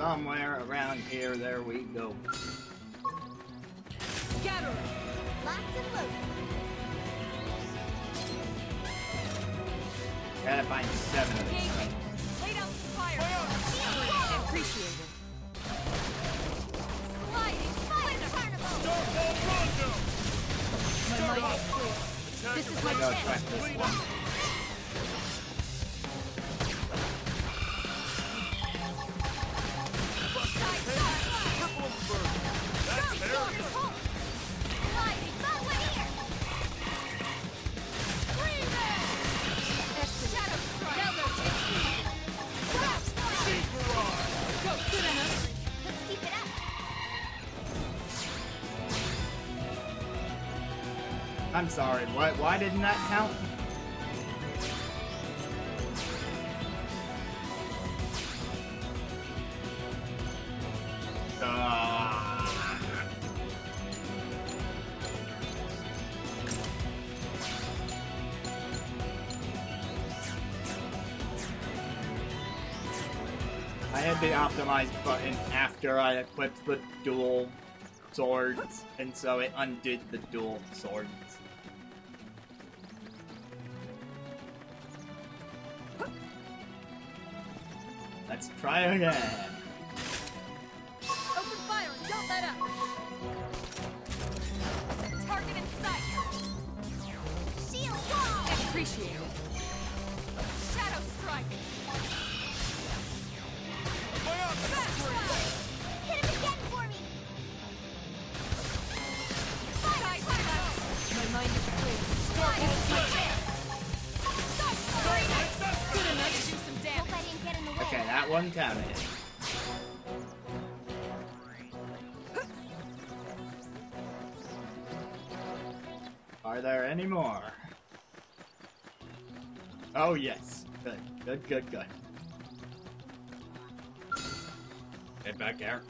Speaker 1: somewhere around here. There we go.
Speaker 2: Scatter.
Speaker 4: Locked and loaded.
Speaker 1: Gotta find 7 of these.
Speaker 2: Engaging. Lay down some fire. Appreciate it. Sliding. Fire carnival.
Speaker 3: Starfall Rondo!
Speaker 2: My mind is clear.
Speaker 3: Attack
Speaker 2: This is
Speaker 3: and
Speaker 2: my
Speaker 1: Go,
Speaker 2: chance.
Speaker 1: try this one.
Speaker 3: triple burn. That's there.
Speaker 2: Sliding. Shadow strike. Now they're chasing.
Speaker 3: Sea barrage.
Speaker 2: Go. Good enough.
Speaker 4: Let's keep it up.
Speaker 1: I'm sorry, what? Why didn't that count? I had the optimize button after I equipped the dual swords, and so it undid the dual swords. Let's try again.
Speaker 2: Open fire and don't let up. Target in sight.
Speaker 4: Shield wall.
Speaker 2: Appreciate it. Shadow strike.
Speaker 4: Hit him again for me.
Speaker 2: Side slash. My mind is clear. Good enough to do some
Speaker 4: Hope I
Speaker 2: damage.
Speaker 4: didn't get in the way.
Speaker 1: Okay, that one counted. Are there any more? Oh yes. Good, good, good, good. Get back there.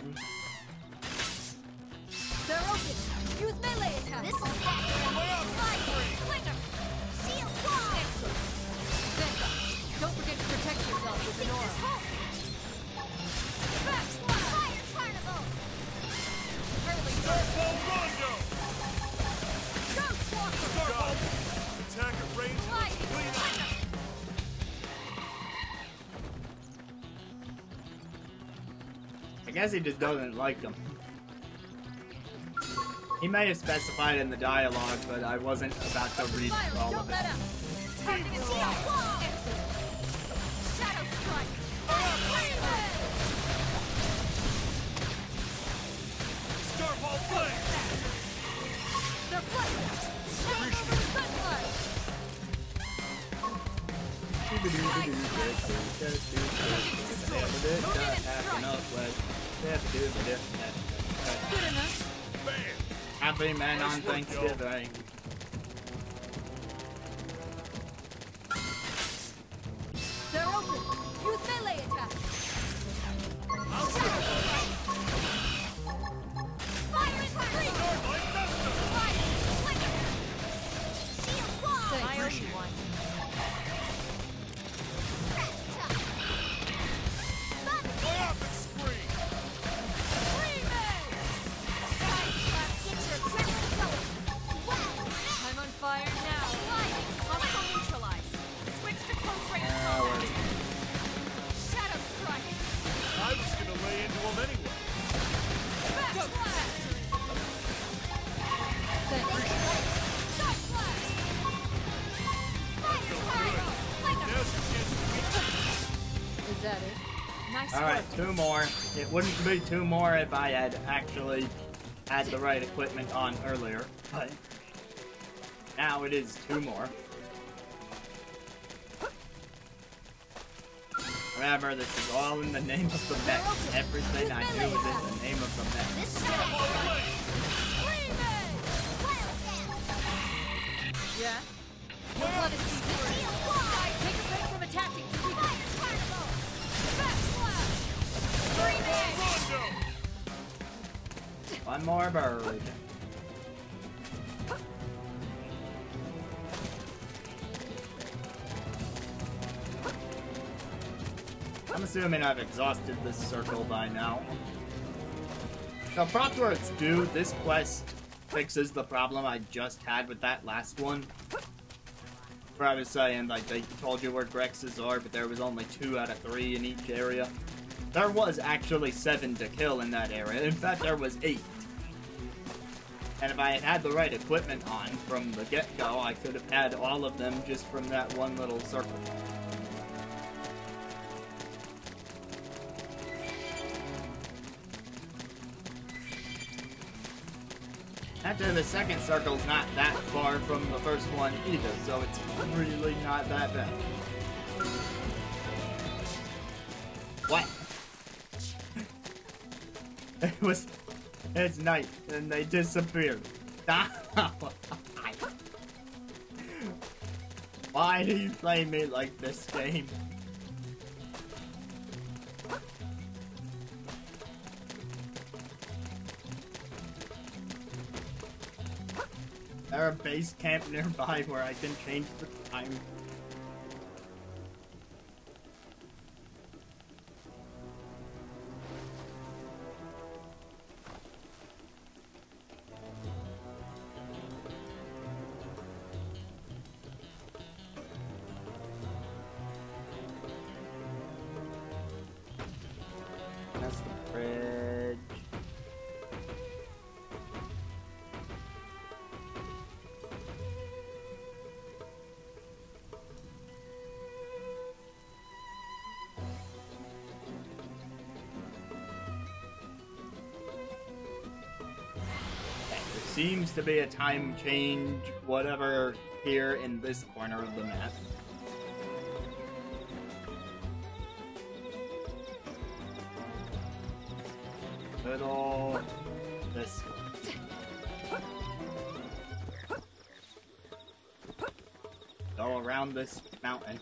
Speaker 2: They're open. Use melee attack.
Speaker 4: This is bad.
Speaker 2: Slinger.
Speaker 4: Shield wall.
Speaker 2: Excellent. Then, don't forget to protect yourself with an aura.
Speaker 4: Fire carnival.
Speaker 2: Early
Speaker 3: Starfall Rondo!
Speaker 2: Ghost Walker.
Speaker 3: Got it. Attack at range.
Speaker 2: Sliding.
Speaker 3: Clean up.
Speaker 1: I guess he just doesn't like them. He may have specified in the dialogue, but I wasn't about to read
Speaker 2: Fire.
Speaker 1: all
Speaker 2: Don't
Speaker 1: of
Speaker 2: let
Speaker 1: it.
Speaker 2: up. Target in sight. Excellent. Shadow strike.
Speaker 3: Starfall Flame!
Speaker 2: They're flying. Sunlight. Good enough.
Speaker 3: Bam!
Speaker 1: Happy man on
Speaker 3: Nice work, Joe.
Speaker 1: Thanksgiving.
Speaker 2: They're open. Use melee attack.
Speaker 3: I'll see you.
Speaker 2: Fire free.
Speaker 3: Starlight Dustin!
Speaker 4: Shield wall.
Speaker 2: I owe you one.
Speaker 3: Triumphant spree!
Speaker 2: I'm on fire now. Hostile neutralized. Switch to close range combat. Shadow strike.
Speaker 3: I was gonna lay into him anyway.
Speaker 2: Back slash. Stop slash.
Speaker 3: Now's your chance to beat
Speaker 2: Is that it? Nice
Speaker 1: Alright,
Speaker 2: work.
Speaker 1: 2 more. It wouldn't be 2 more if I had actually had the right equipment on earlier, but now it is 2 more. Remember, this is all in the name of the mech. Everything I do is in the name of the mech.
Speaker 4: This is
Speaker 3: Starfall Flame!
Speaker 2: Yeah? Don't let us see this.
Speaker 4: Shield wall.
Speaker 2: Take a break from attacking.
Speaker 4: Fire carnival.
Speaker 2: Back slash.
Speaker 3: Starfall Rondo!
Speaker 1: One more bird. I'm assuming I've exhausted this circle by now. Now, props where it's due, this quest fixes the problem I just had with that last one. Where I was saying, like, they told you where Grexes are, but there was only 2 out of 3 in each area. There was actually 7 to kill in that area. In fact, there was 8. And if I had had the right equipment on from the get-go, I could have had all of them just from that one little circle. Actually, the second circle's not that far from the first one either, so it's really not that bad. What? It's night, and they disappeared. Why do you play me like this game? Is there a base camp nearby where I can change the time? That's the bridge. Seems to be a time change, whatever, here in this corner of the map. Little... this one. Go around this mountain.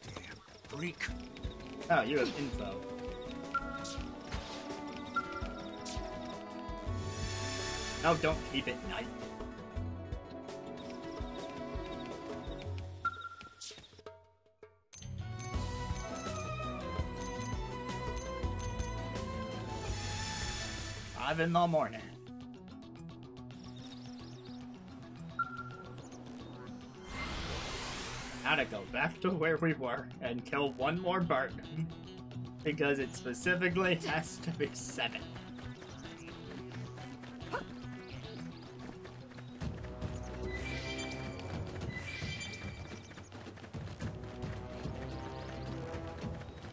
Speaker 3: Damn freak.
Speaker 1: Oh, you have info. No, don't keep it night. Five in the morning. Now to go back to where we were and kill one more bird. Because it specifically has to be 7.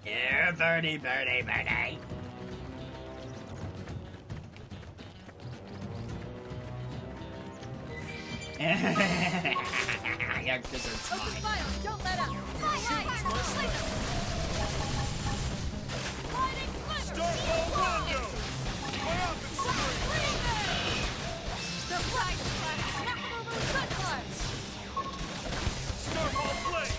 Speaker 1: Here, birdie, birdie, birdie. Your gizzard's
Speaker 2: Open
Speaker 1: mine.
Speaker 2: fire! Don't let up! Lighting fire!
Speaker 3: Starfall Rondo! My
Speaker 2: The fire flash! Not over the good parts!
Speaker 3: Starfall Blade!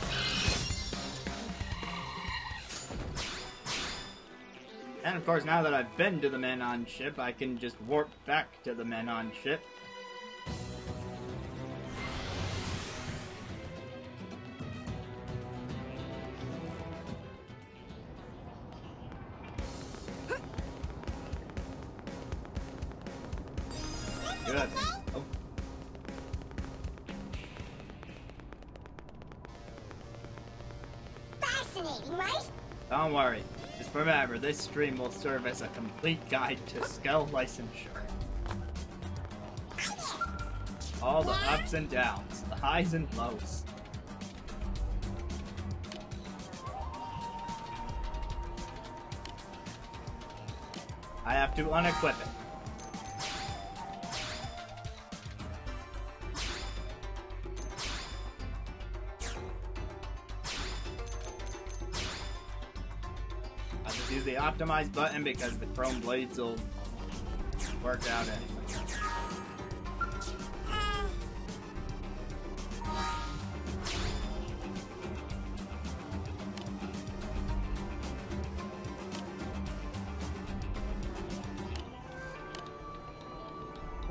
Speaker 1: And of course, now that I've been to the men on ship, I can just warp back to the men on ship. Good. Oh.
Speaker 4: Fascinating, right?
Speaker 1: Don't worry. Just remember, this stream will serve as a complete guide to Skell licensure. All the ups and downs, the highs and lows. I have to unequip it. I'll just use the optimize button because the chrome blades will work out anyway.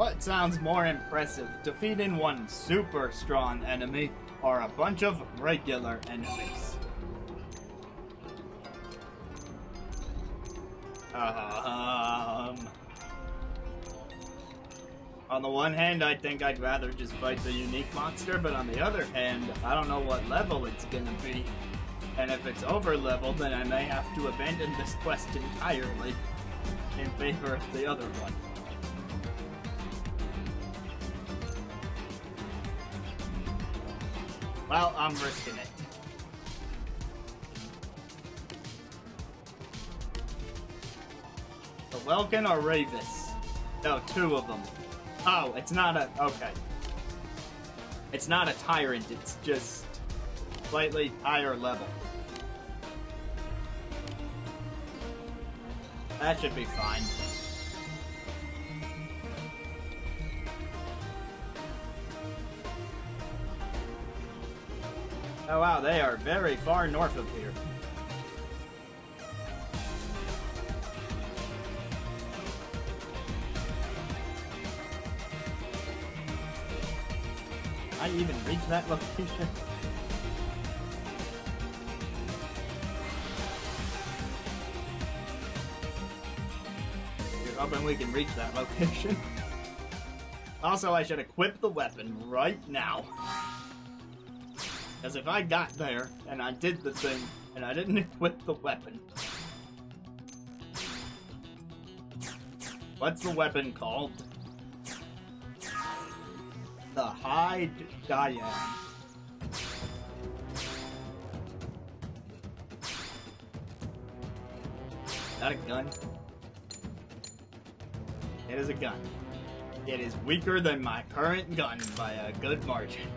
Speaker 1: What sounds more impressive, defeating one super strong enemy or a bunch of regular enemies? On the one hand, I think I'd rather just fight the unique monster, but on the other hand, I don't know what level it's gonna be. And if it's over leveled, then I may have to abandon this quest entirely in favor of the other one. Well, I'm risking it. The Welkin or Ravis? No, two of them. Oh, it's not a... okay. It's not a tyrant, it's just slightly higher level. That should be fine. Oh wow, they are very far north of here. I even reach that location? You're hoping we can reach that location. Also, I should equip the weapon right now. Because if I got there, and I did the thing, and I didn't equip the weapon... What's the weapon called? The High Diane. Is that a gun? It is a gun. It is weaker than my current gun by a good margin.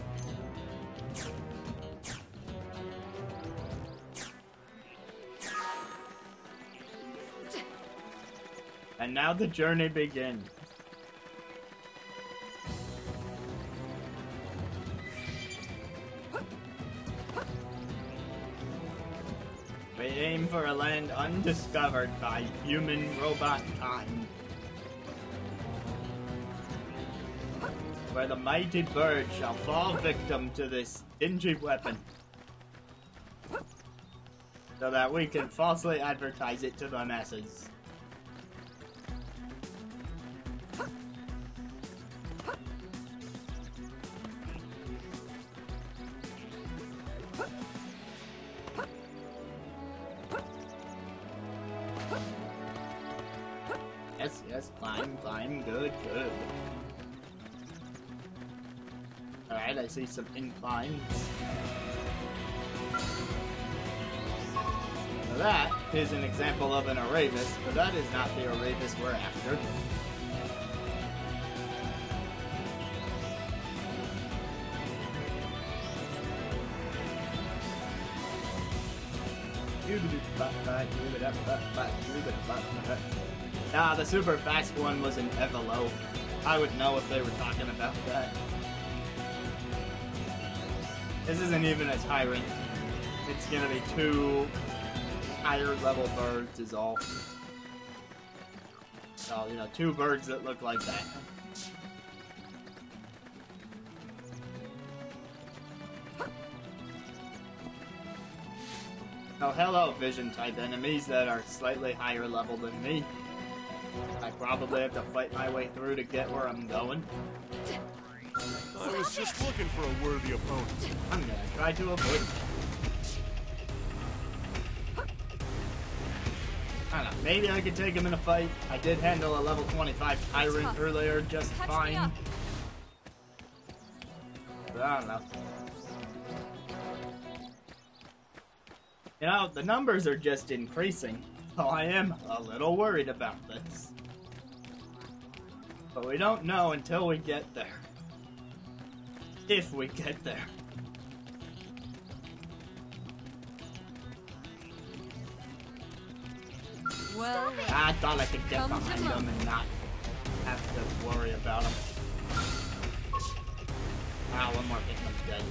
Speaker 1: And now the journey begins. We aim for a land undiscovered by human-robot kind, where the mighty bird shall fall victim to this dingy weapon, so that we can falsely advertise it to the masses. Yes, yes, climb, climb, good, good. Alright, I see some inclines. Now that is an example of an Aravis, but that is not the Aravis we're after. Nah, the super fast one was an Evelo. I would know if they were talking about that. This isn't even a tyrant. It's gonna be two higher level birds is all. So, you know, two birds that look like that. Oh, hello, vision type enemies that are slightly higher level than me. I probably have to fight my way through to get where I'm going.
Speaker 3: I was just looking for a worthy opponent.
Speaker 1: I'm gonna try to avoid it. I don't know, maybe I could take him in a fight. I did handle a level 25 tyrant earlier just fine. But I don't know. You know, the numbers are just increasing, so I am a little worried about this. But we don't know until we get there. If we get there.
Speaker 2: Well,
Speaker 1: I thought I could get behind them and not have to worry about them. Ah, one more hit, I'm dead.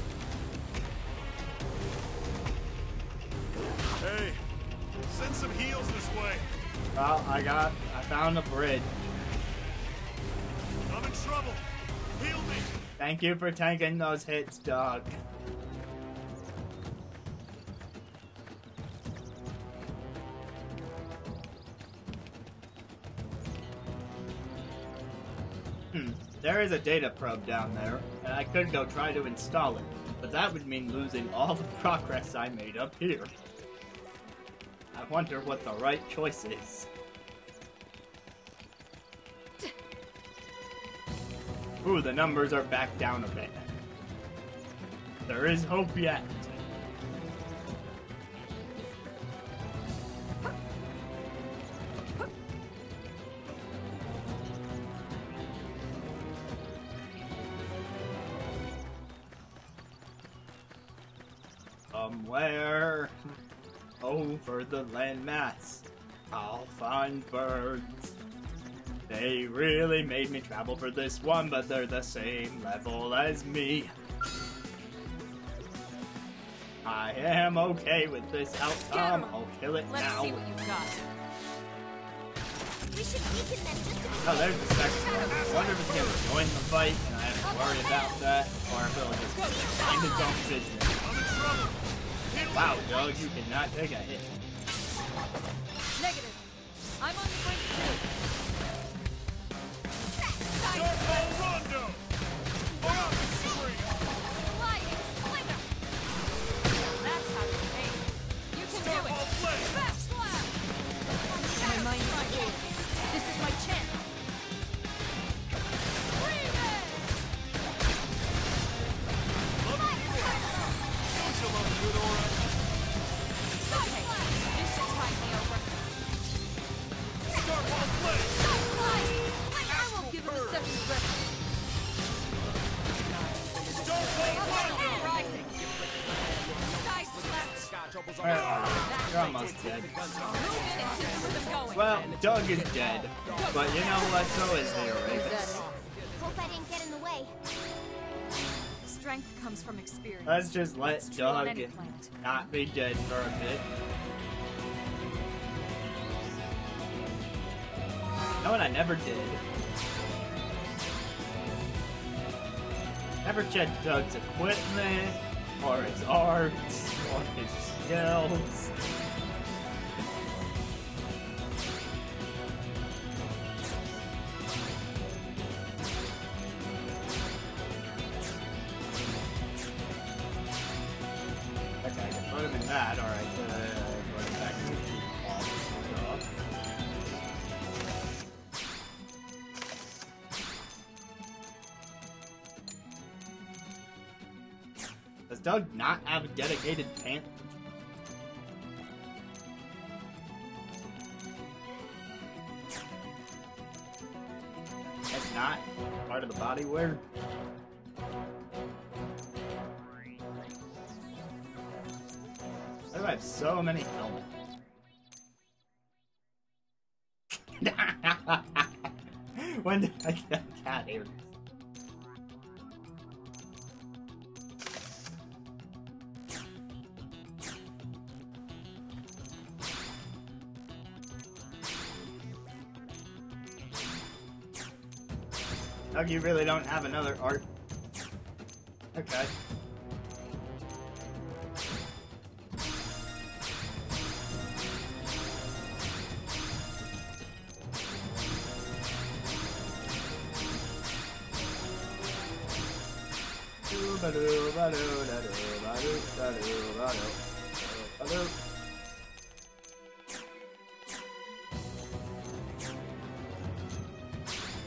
Speaker 3: Hey, send some heals this way.
Speaker 1: Well, I found a bridge.
Speaker 3: I'm in trouble. Heal me.
Speaker 1: Thank you for tanking those hits, Doug. There is a data probe down there, and I could go try to install it, but that would mean losing all the progress I made up here. I wonder what the right choice is. Ooh, the numbers are back down a bit. There is hope yet. Somewhere over the landmass, I'll find birds. They really made me travel for this one, but they're the same level as me. I am okay with this outcome. I'll kill it
Speaker 2: Let's
Speaker 1: now.
Speaker 2: see what you've got.
Speaker 4: We should weaken them just to be
Speaker 1: Oh, there's the second one. I wonder if it's gonna join the fight and I have to worry about that, or if it'll just mind its own business.
Speaker 3: I'm in trouble.
Speaker 1: Wow, Doug, you cannot take a hit.
Speaker 2: Negative. I'm on the brink too.
Speaker 3: Dark Rondo. Up spree.
Speaker 2: Sliding slinger. That's how you aim. You can do it. Back slap. My mind is clear. This is my chance.
Speaker 3: Don't you love a good aura?
Speaker 2: This should tide me over.
Speaker 3: Start ball play.
Speaker 2: I will give it a second breath.
Speaker 3: Start ball Rondo.
Speaker 2: Rising. Side slap.
Speaker 1: Where are you? You're almost dead.
Speaker 2: 2 minutes to keep them going.
Speaker 1: Well, Doug is dead. But you know what? So is the Aragus.
Speaker 4: Hope I didn't get in the way.
Speaker 2: Strength comes from experience.
Speaker 1: Let's just let
Speaker 2: That's true on
Speaker 1: Doug
Speaker 2: any planet.
Speaker 1: not be dead for a bit. You know what I never did? Never checked Doug's equipment, or his arts, or his skills. Okay, I can put him in that, alright. Put him back to all stuff. Does Doug not have a dedicated pant? That's not part of the body wear? Why do I have so many helmets? When did I get a cat ears? Doug, you really don't have another art. Okay.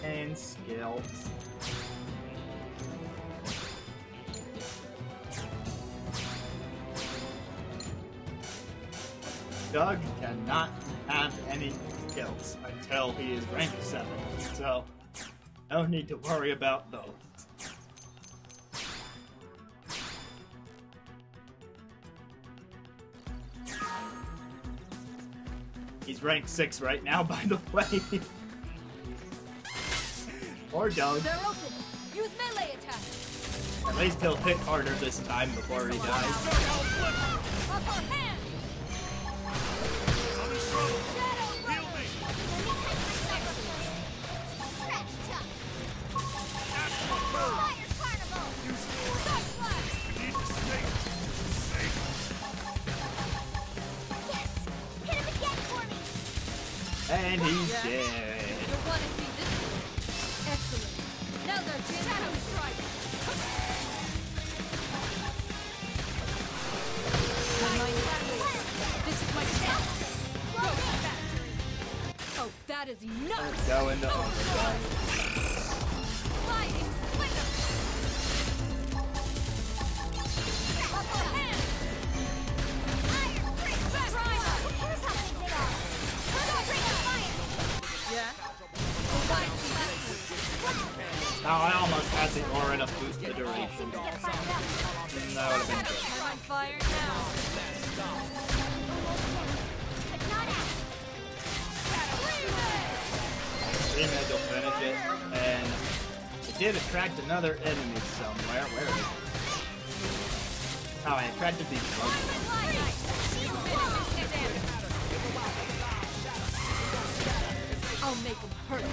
Speaker 1: And skills. Doug cannot have any skills until he is rank 7, so no need to worry about those. He's rank 6 right now, by the way. Or Doug.
Speaker 2: They're open. Use melee attack.
Speaker 1: At least he'll hit harder this time before he dies.
Speaker 2: Up our hand.
Speaker 3: I'm in trouble.
Speaker 2: Shadow
Speaker 3: Heal me.
Speaker 4: Scratch tough.
Speaker 1: And he's
Speaker 2: Yeah.
Speaker 1: dead.
Speaker 2: You'll want to see this one. Excellent. Now their shadow strike. This is my chance. Go factory. Oh, that is enough.
Speaker 1: Let's go into overdrive.
Speaker 2: Sliding splinter. Upper hand. Iron prick. Primer.
Speaker 4: Here's how big they are. Ring of fire.
Speaker 2: Yeah. Oh, I see this one.
Speaker 1: Now I almost had the aura to boost the duration.
Speaker 4: Seems to get fired up.
Speaker 1: That would have been good.
Speaker 2: I'm on fire now.
Speaker 4: But not out.
Speaker 1: Remake will finish it, and it did attract another enemy somewhere. Where is it? Oh, I attracted these bugs.
Speaker 2: I'll make them hurt.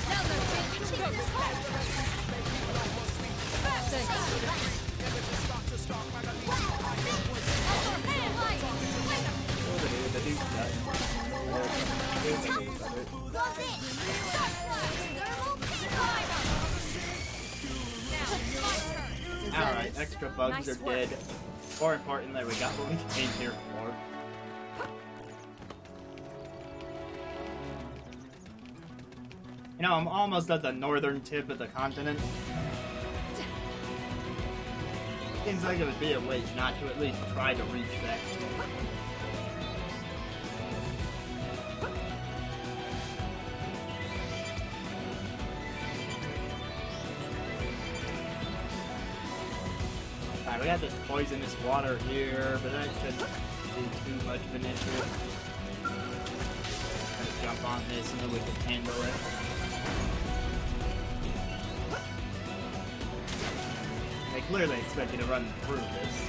Speaker 2: Now they're reaching this hole.
Speaker 1: Alright, extra bugs
Speaker 2: Nice
Speaker 1: are
Speaker 2: work.
Speaker 1: dead. More importantly, we got what we came here for. You know, I'm almost at the northern tip of the continent. Seems like it would be a waste not to at least try to reach that. Alright, we got this poisonous water here, but that shouldn't be too much of an issue. Let's jump on this and then we can handle it. They clearly expect you to run through this.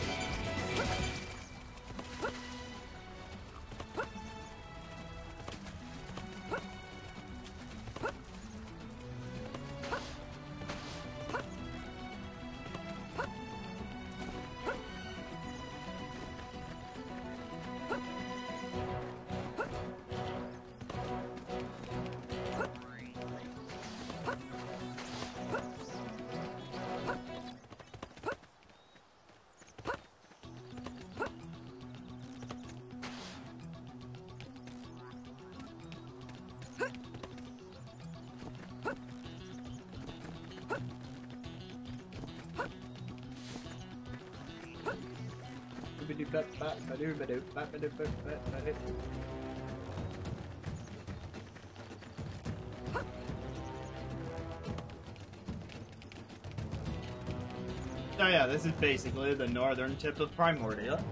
Speaker 1: So yeah, this is basically the northern tip of Primordia.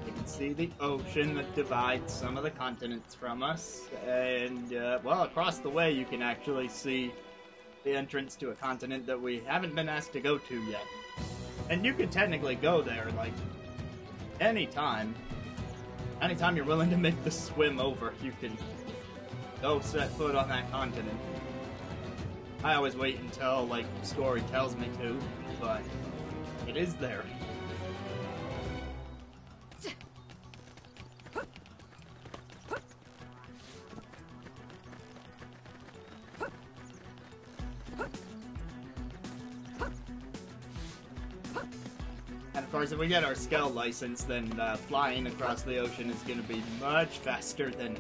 Speaker 1: You can see the ocean that divides some of the continents from us, and well, across the way you can actually see the entrance to a continent that we haven't been asked to go to yet. And you could technically go there, like, anytime. Anytime you're willing to make the swim over, you can go set foot on that continent. I always wait until, like, story tells me to, but it is there. And of course, if we get our Skell license, then flying across the ocean is going to be much faster than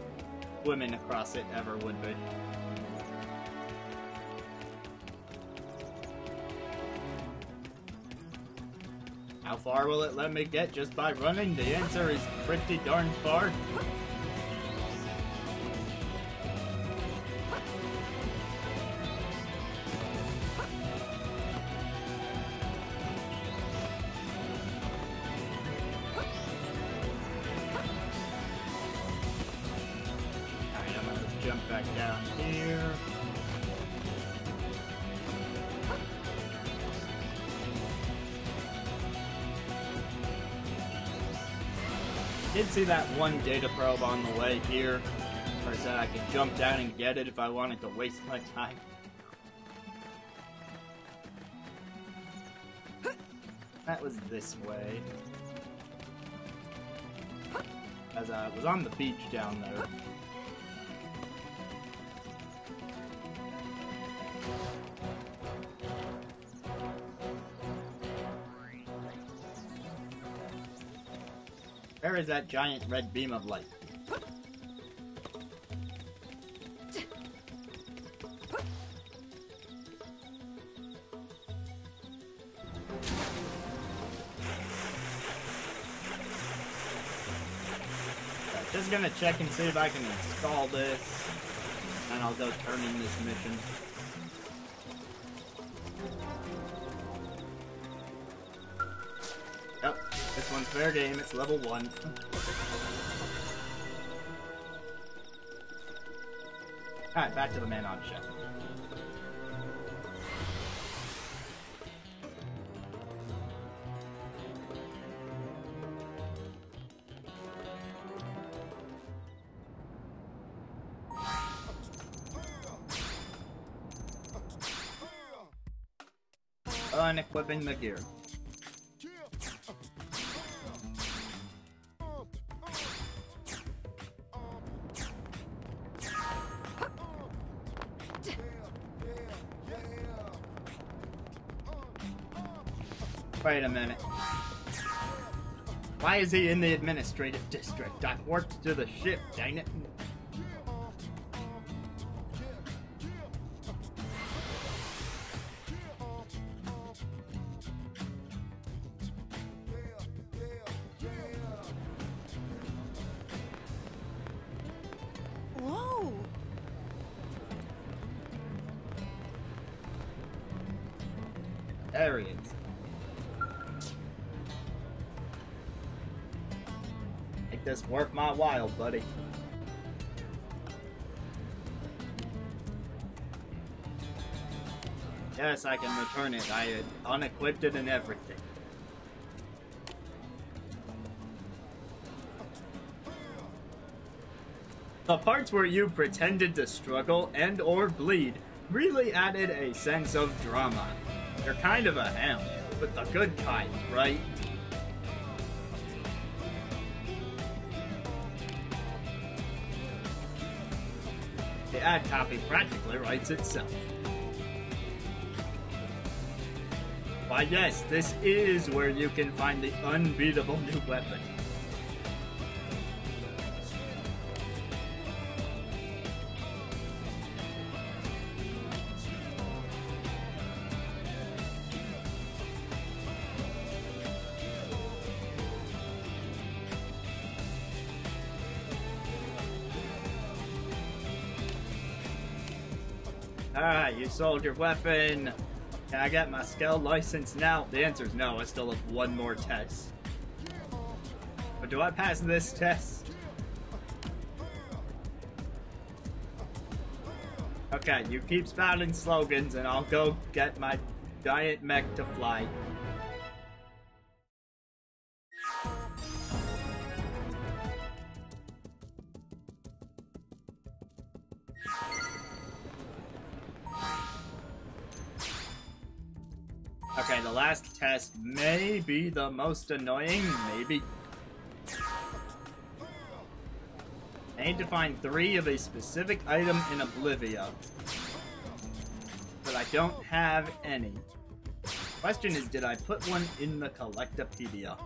Speaker 1: swimming across it ever would be. How far will it let me get just by running? The answer is pretty darn far. Alright, I'm gonna jump back down here. Did see that one data probe on the way here, I said I could jump down and get it if I wanted to waste my time. That was this way. As I was on the beach down there. Where is that giant red beam of light? Just gonna check and see if I can install this, and I'll go turn in this mission. Yep, this one's fair game, it's level 1. Alright, back to the man on ship. Unequipping the gear. Wait a minute. Why is he in the administrative district? I warped to the ship, dang it.
Speaker 2: Whoa!
Speaker 1: There he is. Make this worth my while, buddy. Yes, I can return it. I had unequipped it and everything. The parts where you pretended to struggle and or bleed really added a sense of drama. You're kind of a hound, but the good kind, right? The ad copy practically writes itself. Why yes, this is where you can find the unbeatable new weapon. Alright, you sold your weapon. Can I get my skill license now? The answer is no, I still have one more test. But do I pass this test? Okay, you keep spouting slogans and I'll go get my giant mech to fly. Okay, the last test may be the most annoying, maybe. I need to find 3 of a specific item in Oblivia. But I don't have any. Question is, did I put one in the Collectopedia?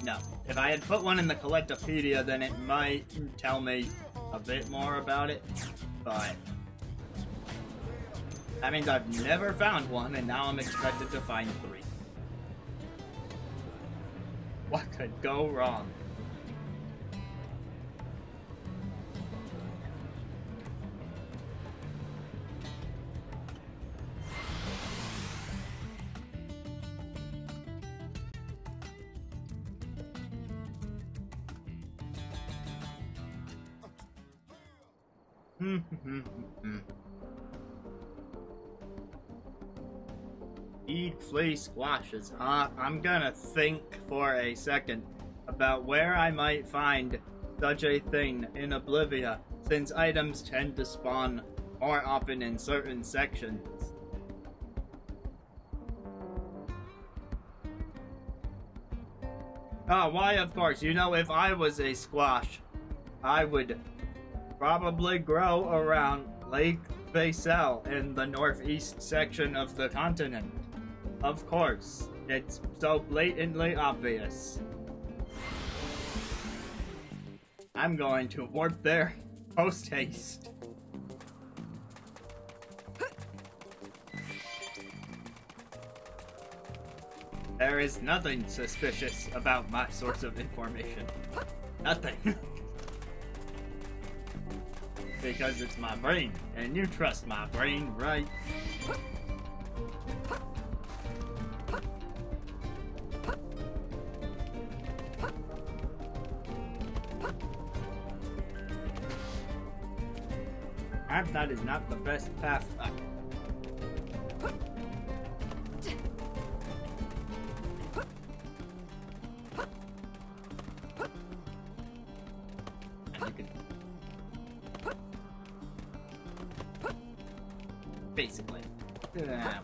Speaker 1: No. If I had put one in the Collectopedia, then it might tell me a bit more about it, but that means I've never found one, and now I'm expected to find 3. What could go wrong? Eat flea squashes, huh? I'm gonna think for a second about where I might find such a thing in Oblivia, since items tend to spawn more often in certain sections. Oh, why, of course. You know, if I was a squash, I would probably grow around Lake Basel in the northeast section of the continent. Of course. It's so blatantly obvious. I'm going to warp there post-haste. There is nothing suspicious about my source of information. Nothing. Because it's my brain, and you trust my brain, right? Perhaps that is not the best path back. Basically. Whatever.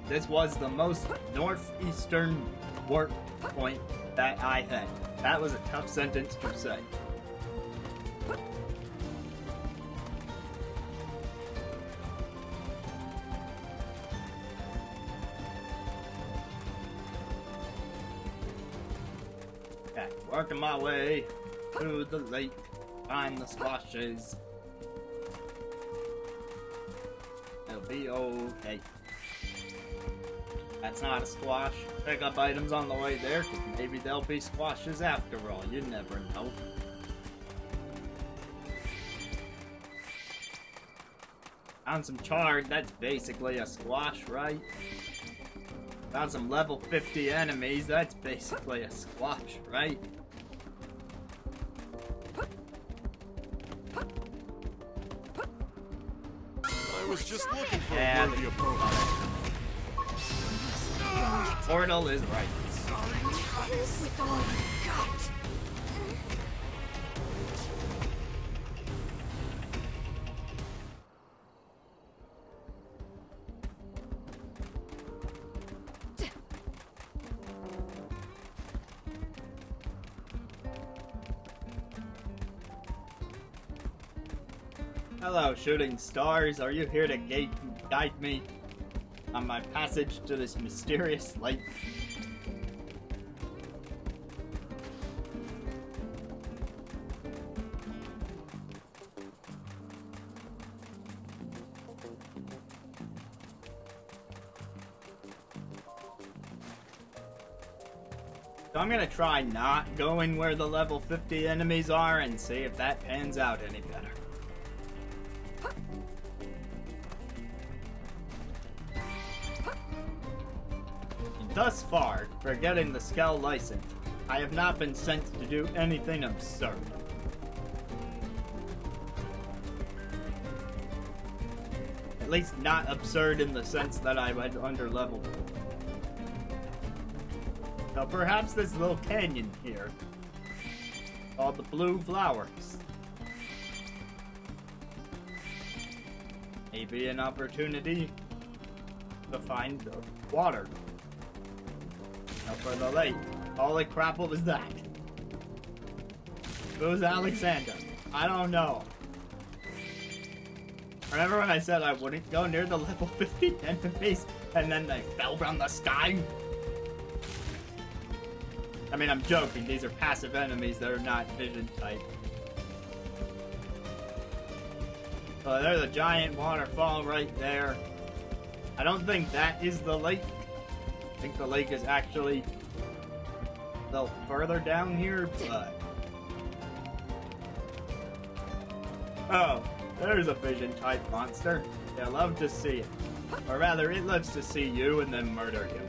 Speaker 1: This was the most northeastern warp point that I had. That was a tough sentence to say. Okay, working my way through the lake, find the squashes. It'll be okay. That's not a squash. Pick up items on the way there, because maybe they'll be squashes after all. You never know. Found some chard. That's basically a squash, right? Found some level 50 enemies. That's basically a squash, right?
Speaker 3: I was just looking for a worthy opponent.
Speaker 1: Portal is right.
Speaker 2: With all you got.
Speaker 1: Hello, shooting stars. Are you here to guide me on my passage to this mysterious lake? So I'm gonna try not going where the level 50 enemies are and see if that pans out any better. Thus far, for getting the Skell license, I have not been sent to do anything absurd. At least not absurd in the sense that I went under level. So perhaps this little canyon here, called the Blue Flowers, may be an opportunity to find the water. Now for the lake. Holy crap, what was that? It was Alexander. I don't know. Remember when I said I wouldn't go near the level 50 enemies and then they fell from the sky? I mean, I'm joking. These are passive enemies that are not vision type. Oh, there's a giant waterfall right there. I don't think that is the lake. I think the lake is actually a little further down here, but... Oh, there's a vision-type monster. I love to see it. Or rather, it loves to see you and then murder you.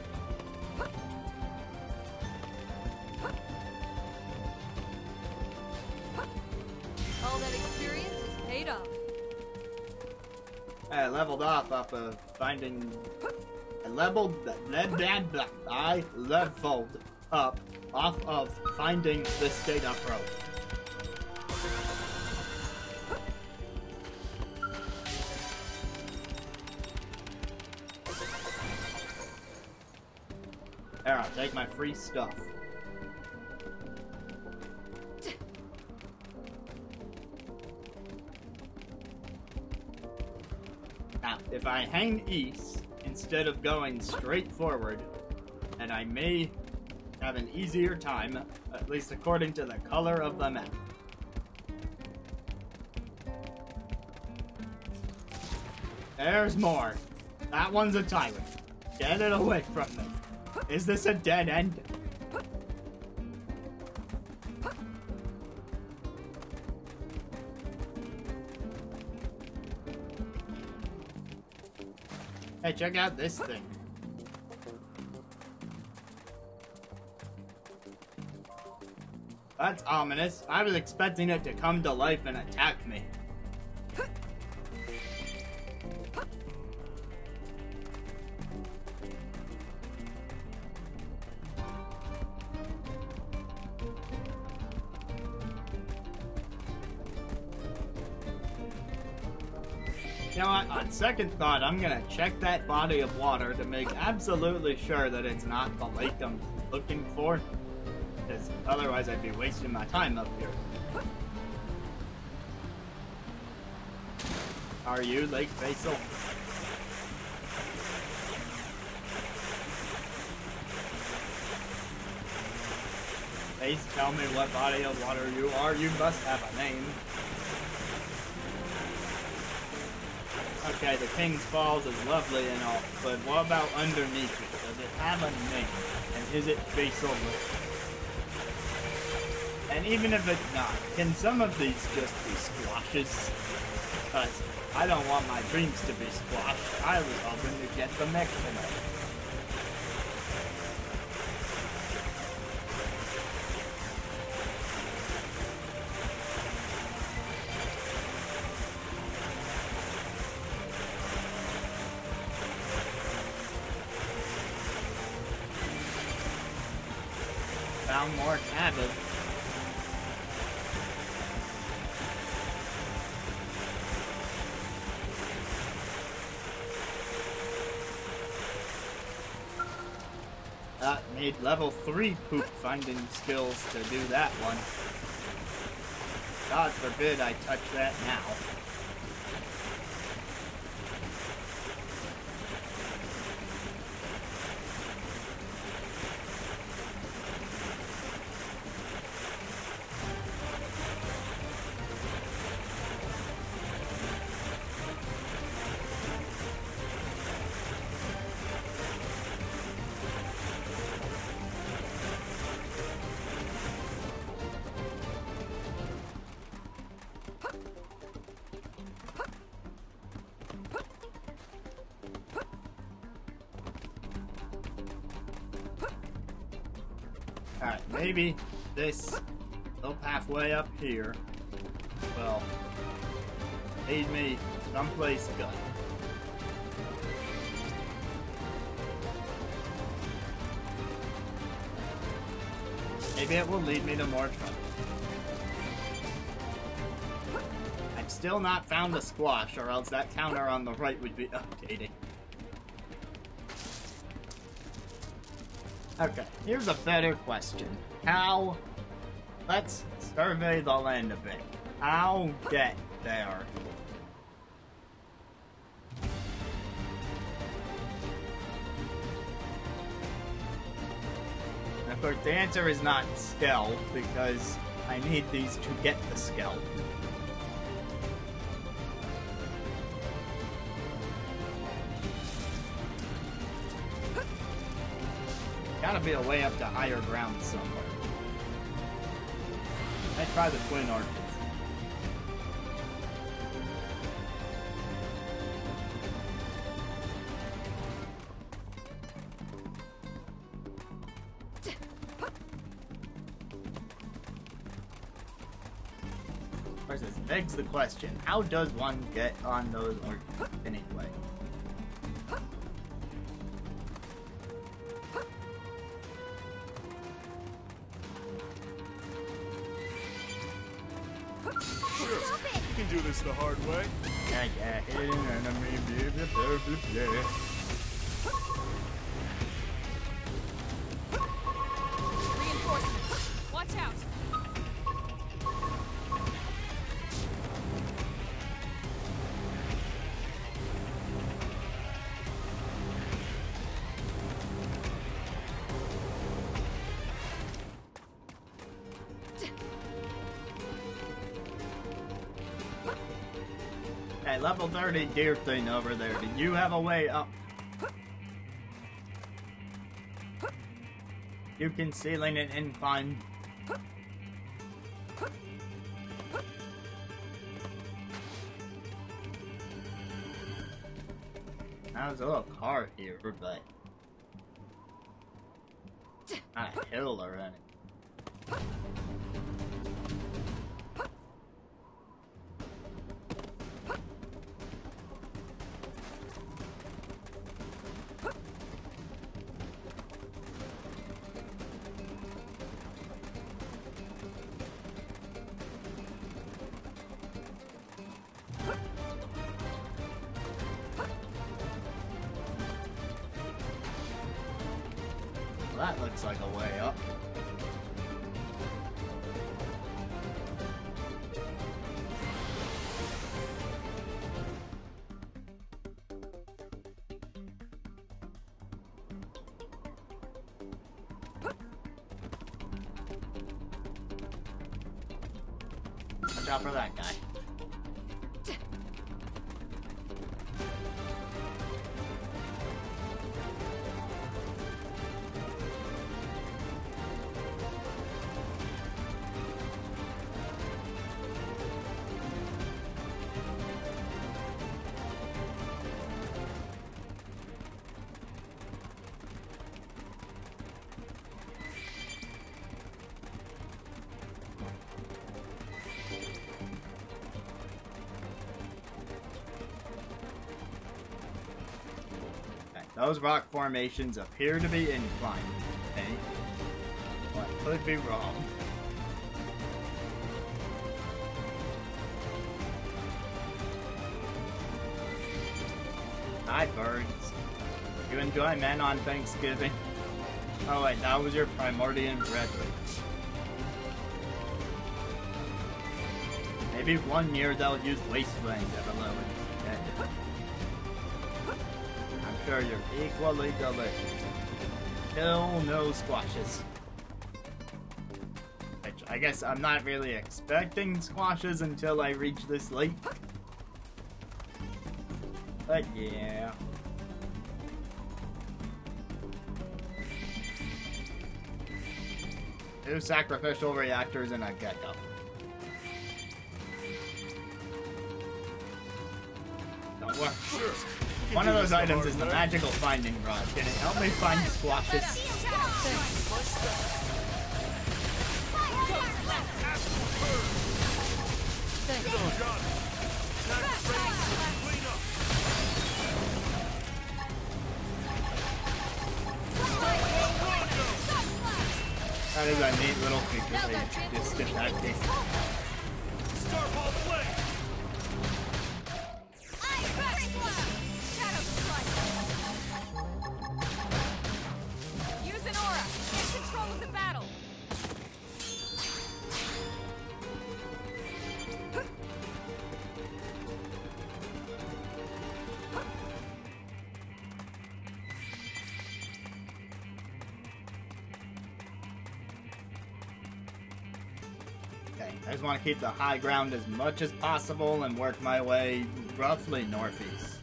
Speaker 2: All that experience is paid off.
Speaker 1: I leveled off of finding... I leveled up off of finding this data probe. There, I'll take my free stuff. Now, if I hang east instead of going straight forward, then I may have an easier time, at least according to the color of the map. There's more. That one's a tyrant. Get it away from me. Is this a dead end? Hey, check out this thing. That's ominous. I was expecting it to come to life and attack me. You know what, on second thought, I'm gonna check that body of water to make absolutely sure that it's not the lake I'm looking for. Because otherwise I'd be wasting my time up here. Are you Lake Basil? Please tell me what body of water you are. You must have a name. Okay, the King's Falls is lovely and all, but what about underneath it? Does it have a name? And is it Basil Lake? And even if it's not, can some of these just be squashes? Because I don't want my dreams to be squashed. I was hoping to get the mix tonight. Found more cabbage. Need level 3 poop finding skills to do that one. God forbid I touch that now. Alright, maybe this little pathway up here will lead me someplace good. Maybe it will lead me to more trouble. I've still not found a squash, or else that counter on the right would be updating. Okay, here's a better question. How... Let's survey the land a bit. How get there? And of course, the answer is not Skell, because I need these to get the Skell. gotta be a way up to higher ground somewhere. Let's try the Twin Arches. Of course, this begs the question, how does one get on those arches anyway?
Speaker 3: You can do this the hard way.
Speaker 2: Reinforcements. Watch out.
Speaker 1: Hey, level 30 deer thing over there. Do you have a way up? You can ceiling an incline. Now there's a little car here, but not a hill or anything. That looks like a way up. Watch out for that guy. Those rock formations appear to be inclined, okay? Well, I could be wrong. Hi, birds. You enjoy men on Thanksgiving? Oh wait, that was your Primordian brethren. Maybe one year they'll use Wasteland Everlow instead. I'm sure you're equally delicious. Kill no squashes. Which I guess I'm not really expecting squashes until I reach this lake. But yeah. Two sacrificial reactors and a gecko. Don't worry.
Speaker 3: Sure.
Speaker 1: One of those items is the magical finding rod. Can it help me find squashes? That is a neat little feature they just did that thing.
Speaker 3: Starball flame!
Speaker 2: Use an aura. Get control of the battle.
Speaker 1: Okay, I just want to keep the high ground as much as possible and work my way roughly northeast.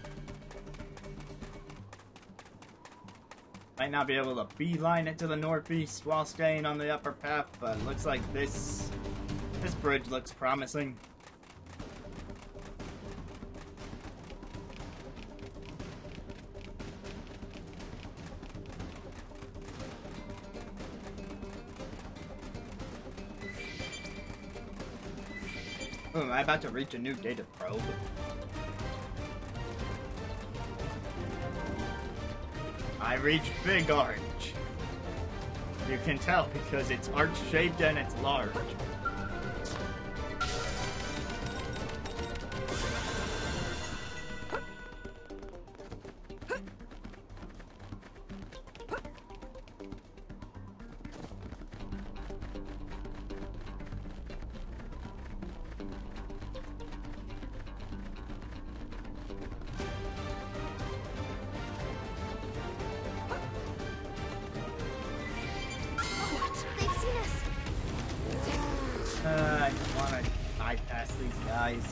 Speaker 1: Might not be able to beeline it to the northeast while staying on the upper path, but it looks like this bridge looks promising. Oh, am I about to reach a new data probe? I reached Big Arch. You can tell because it's arch-shaped and it's large. I just want to bypass these guys.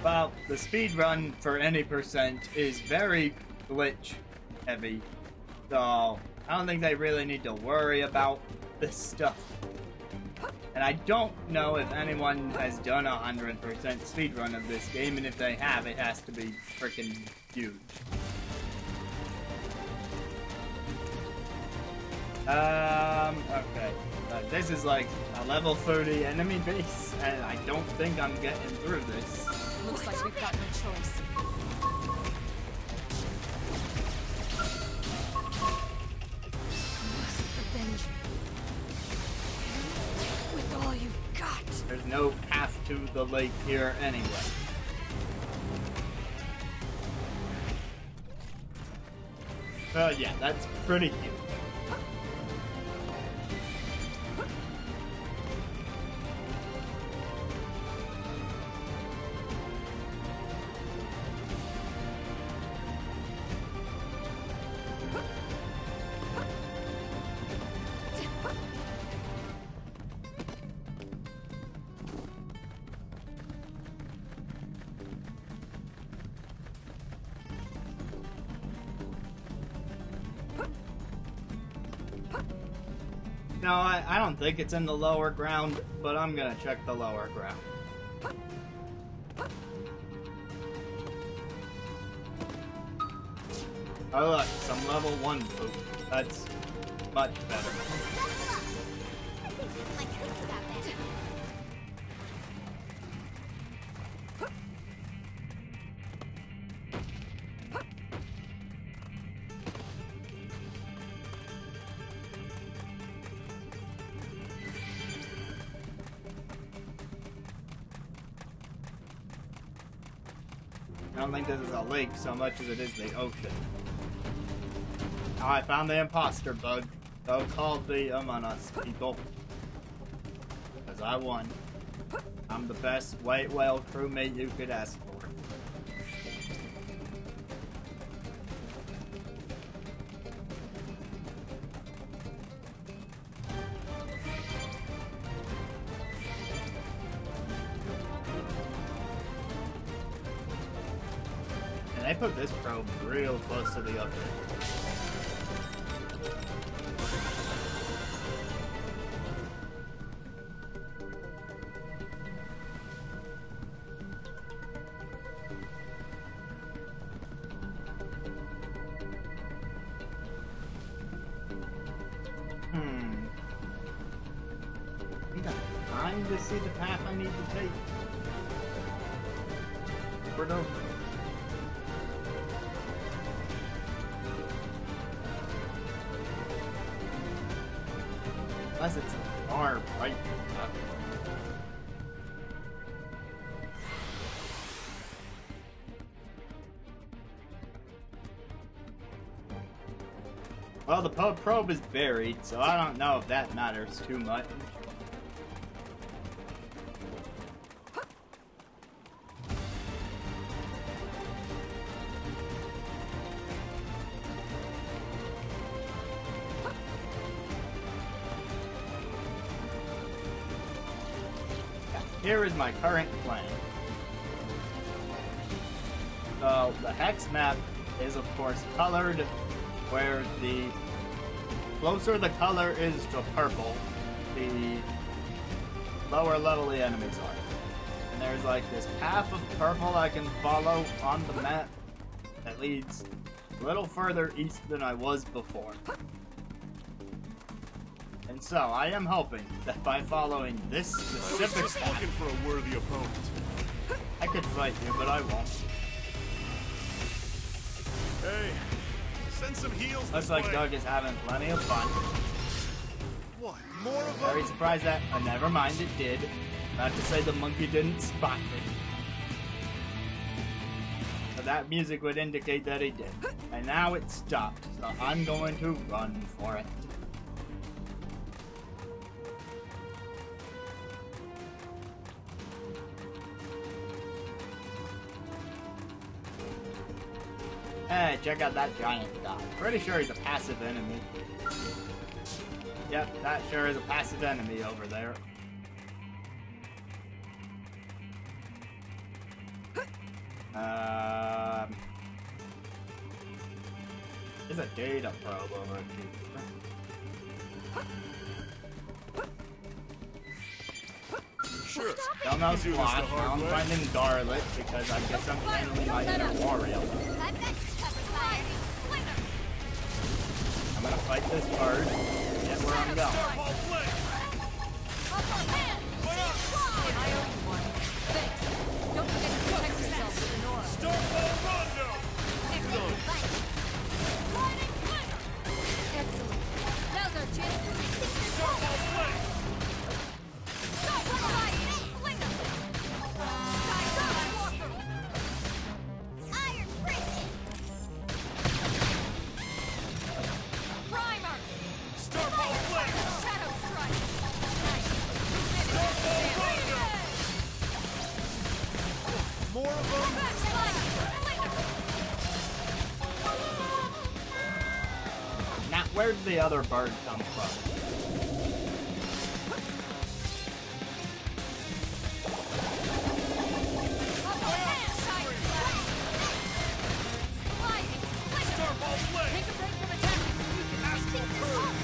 Speaker 1: Well, the speed run for any percent is very glitch heavy, so I don't think they really need to worry about this stuff. And I don't know if anyone has done a 100% speedrun of this game, and if they have, it has to be freaking huge. Okay. This is like a level 30 enemy base, and I don't think I'm getting through this.
Speaker 2: Looks like we've got no choice. Revenge. With all you've got.
Speaker 1: There's no path to the lake here anyway. Yeah, that's pretty huge. No, I don't think it's in the lower ground, but I'm gonna check the lower ground. Oh look, some level 1 poop. That's much better. I don't think this is a lake so much as it is the ocean. Oh, I found the imposter bug. So called the Among Us people. Because I won. I'm the best white whale crewmate you could ask for. I put this probe real close to the ocean. I think I'm trying to see the path I need to take. Where'd over? Unless it's far right up. Well, the probe is buried, so I don't know if that matters too much. here is my current plan. So, the hex map is, of course, colored, where the closer the color is to purple, the lower level the enemies are. And there's like this path of purple I can follow on the map that leads a little further east than I was before. And so, I am hoping that by following this specific
Speaker 3: Just
Speaker 1: path,
Speaker 3: looking for a worthy opponent.
Speaker 1: I could fight you, but I won't.
Speaker 3: Hey, send some heals.
Speaker 1: Looks
Speaker 3: this
Speaker 1: like
Speaker 3: way.
Speaker 1: Doug is having plenty of fun.
Speaker 3: What? More of
Speaker 1: Very
Speaker 3: them?
Speaker 1: surprised that, never mind, it did. Not to say the monkey didn't spot me. But that music would indicate that he did. And now it stopped, so I'm going to run for it. Hey, check out that giant guy. Pretty sure he's a passive enemy. Yep, that sure is a passive enemy over there. There's a data probe over here.
Speaker 3: Sure.
Speaker 1: Don't know
Speaker 3: You do this the
Speaker 1: Squash,
Speaker 3: hard
Speaker 1: now I'm
Speaker 3: way.
Speaker 1: finding Garlic because I guess I'm handling my inner Wario.
Speaker 4: I bet you covered fire.
Speaker 1: I'm gonna fight this bird, get where I'm going.
Speaker 3: Starfall flame.
Speaker 2: I owe you one. Thanks. Don't forget to protect yourself with an aura.
Speaker 3: Starfall rondo.
Speaker 2: Excellent. Now's our chance to
Speaker 3: Starfall flame.
Speaker 4: Iron prison.
Speaker 2: Primer!
Speaker 3: Starfall flame.
Speaker 2: Shadow strike! Nice!
Speaker 3: Starfall rondo. More of them.
Speaker 1: Now, where did the other bird come from?
Speaker 3: Starfall flame.
Speaker 2: Take a break from attacking so you can
Speaker 3: Astral curve.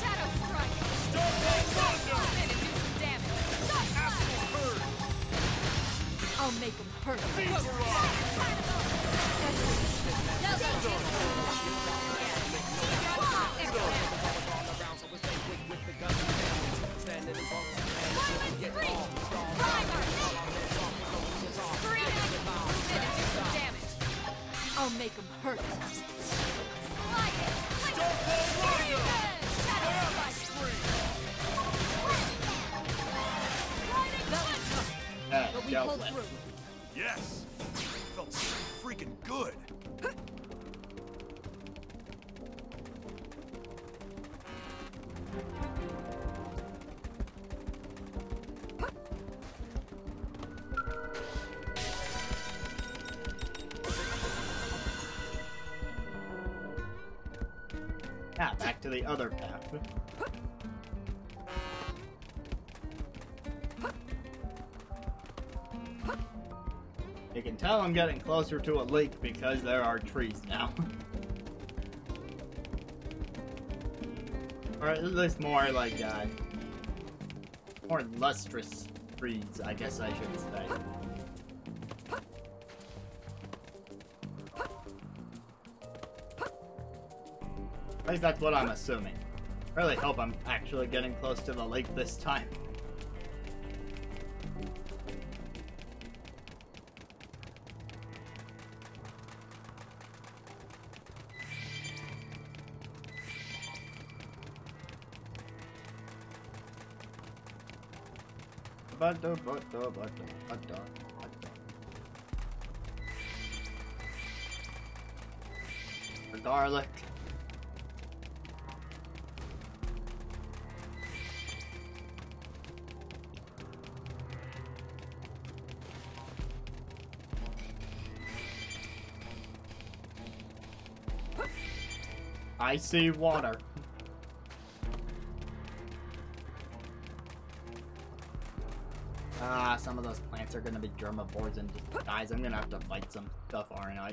Speaker 2: Shadow strike!
Speaker 3: Starfall rondo.
Speaker 2: Come in and do some damage!
Speaker 3: Astral curve.
Speaker 2: I'll make them hurt!
Speaker 3: Feast rock.
Speaker 2: Now's our chance I'll make them hurt. But we
Speaker 1: Joe
Speaker 2: pulled
Speaker 1: left.
Speaker 2: through.
Speaker 3: Yes. Felt so freaking good.
Speaker 1: Ah, back to the other path. You can tell I'm getting closer to a lake because there are trees now. Or at least more like, more lustrous trees, I guess I should say. At least that's what I'm assuming. Really hope I'm actually getting close to the lake this time. For garlic. I see water. Ah, some of those plants are gonna be germivores and just guys, I'm gonna have to fight some stuff, aren't I?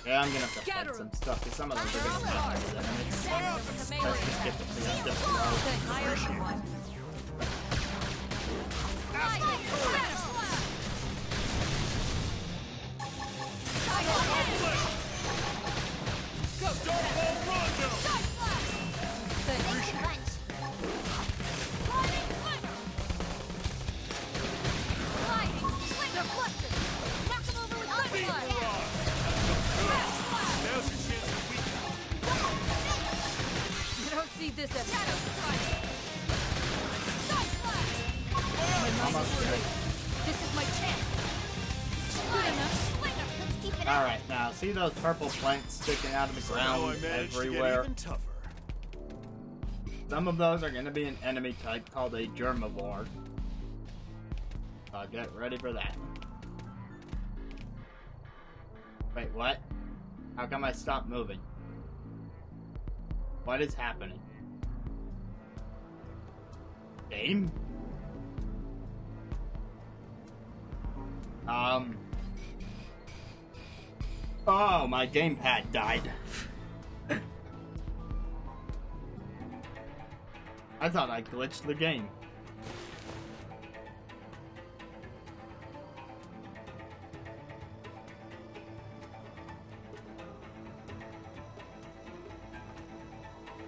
Speaker 1: Yeah, I'm gonna have to fight some stuff because some of those are gonna be enemies. Let's just get the preemptive throw.
Speaker 2: This episode. This is my chance. Good enough. Let's keep it.
Speaker 1: All right, now see those purple planks sticking out of the ground everywhere. Some of those are going to be an enemy type called a germivore. Get ready for that. Wait, what? How come I stopped moving? What is happening? Game? Oh, my gamepad died. I thought I glitched the game.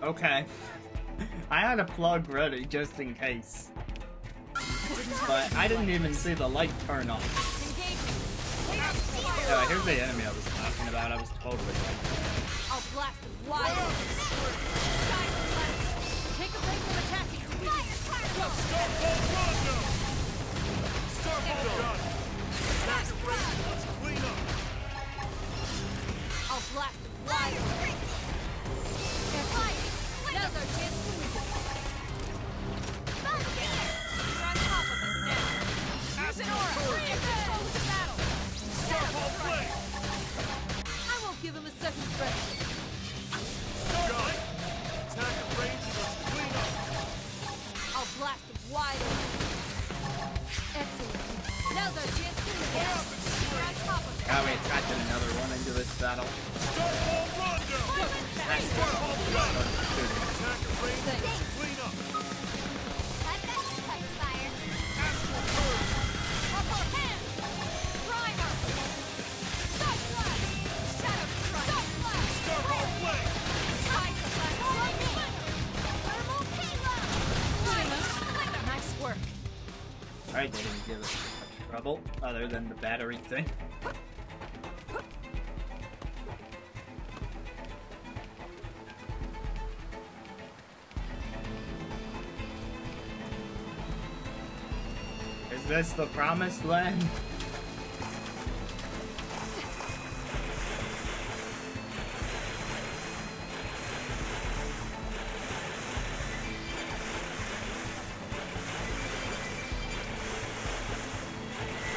Speaker 1: Okay. I had a plug ready just in case. But I didn't even see the light turn on. Here's the enemy I was talking about. I was totally right.
Speaker 2: I'll blast him wide. Take a break from attacking. I'll blast him wide. Now's our chance to win. You're on top of us now. Use an aura. Expose the battle. I won't give him a second breath.
Speaker 3: Attack range, let's clean up.
Speaker 2: I'll blast him wide open. Excellent. Now's our chance to win. You're on top of us.
Speaker 1: Oh, we attracted another one into this battle.
Speaker 3: Starfall Rondo!
Speaker 1: That's
Speaker 3: Starfall Rondo! Attack range,
Speaker 2: Thanks.
Speaker 3: let's clean up.
Speaker 4: I've got this touch fire.
Speaker 3: Astral Surge!
Speaker 2: Purple hand. Primer. Side blast. Shadow strike. Side blast.
Speaker 3: Starfall Flame!
Speaker 2: Side blast. Lightning. Thermal payload. Good enough. Nice work.
Speaker 1: Alright, they didn't give us much trouble other than the battery thing. Is this the promised land?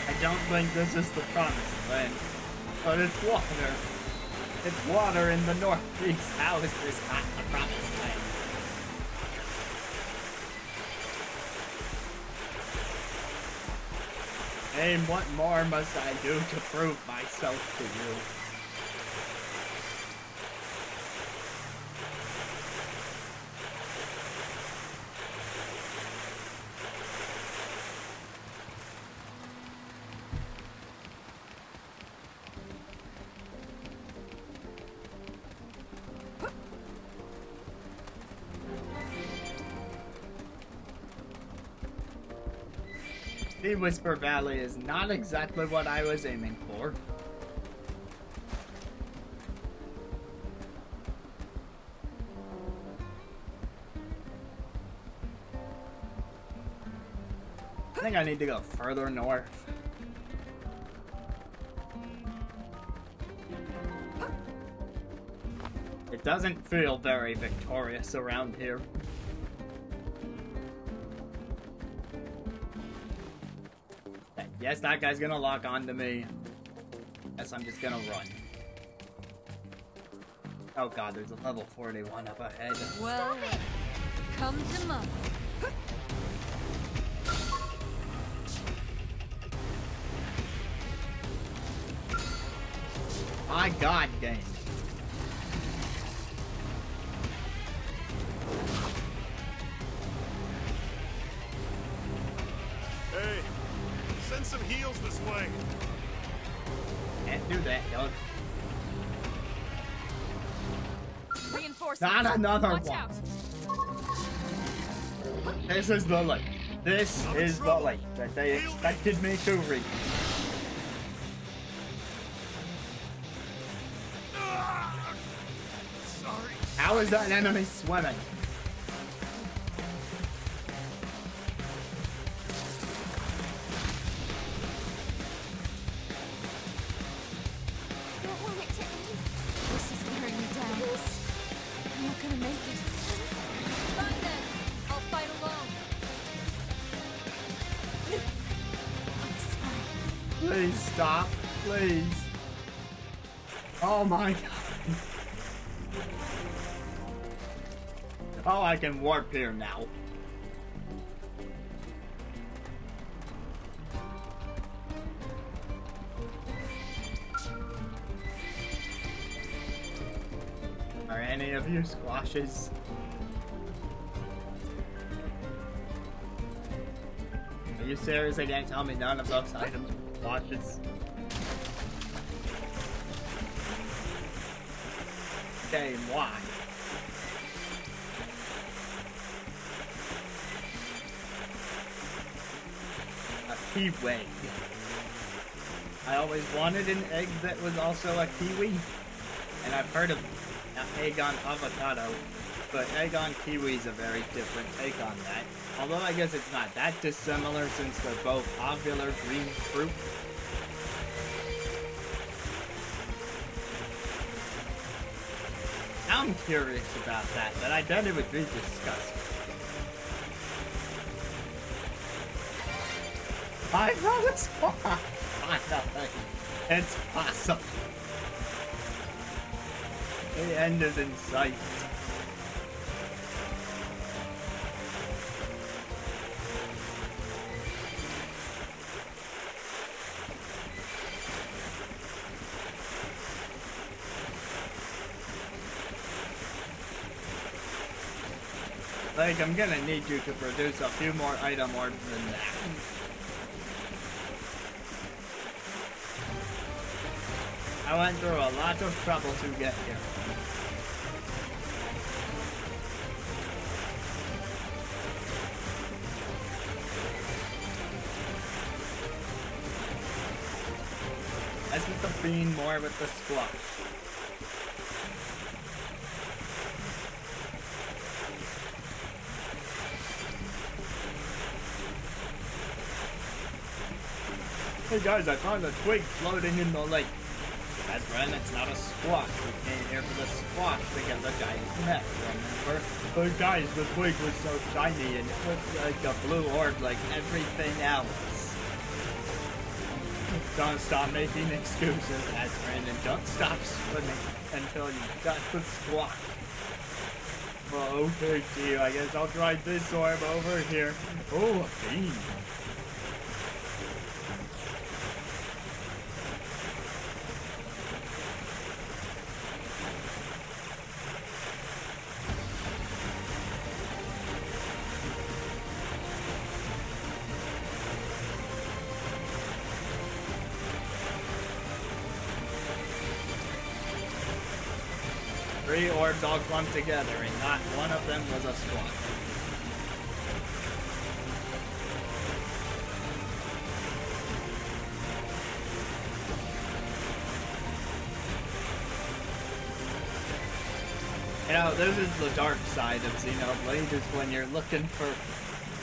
Speaker 1: I don't think this is the promised land, but it's water. It's water in the northeast. How is this not the promised land? And what more must I do to prove myself to you? The Whisper Valley is not exactly what I was aiming for. I think I need to go further north. It doesn't feel very victorious around here. Yes, that guy's gonna lock onto me. Guess I'm just gonna run. Oh god, there's a level 41 up ahead.
Speaker 2: Well, come to mama.
Speaker 1: My god, game.
Speaker 3: Hey, send some heals this way.
Speaker 1: Can't do that, Doug.
Speaker 2: Reinforcements.
Speaker 1: Not another
Speaker 2: Watch
Speaker 1: one.
Speaker 2: out.
Speaker 1: This is the lake. This is the lake that they expected me to reach.
Speaker 3: Sorry.
Speaker 1: How is that enemy swimming?
Speaker 4: Don't want it to end.
Speaker 2: This is wearing me down. I'm not gonna make it. Fine then. I'll fight alone.
Speaker 1: Please stop. Please. Oh my god. Oh, I can warp here now. Are any of you squashes? Are you seriously gonna tell me none of those items are squashes? Game, why? A kiwi. I always wanted an egg that was also a kiwi. And I've heard of an egg on avocado, but egg on kiwi is a very different take on that. Although I guess it's not that dissimilar since they're both ovular green fruit. I'm curious about that, but I bet it would be disgusting. I found a spot! Finally, it's possible. The end is in sight. Like, I'm gonna need you to produce a few more item orbs than that. I went through a lot of trouble to get here. Less with the bean, more with the squash. Hey guys, I found a twig floating in the lake. That's right, it's not a squash. We came here for the squash to get the guy's neck, remember? But guys, the twig was so shiny and it looked like a blue orb like everything else. Don't stop making excuses, Azrin, and don't stop swimming until you got the squash. Well, okay, deal. I guess I'll try this orb over here. Oh, a bean. Three orbs all clumped together, and not one of them was a squash. You know, this is the dark side of Xenoblade, is when you're looking for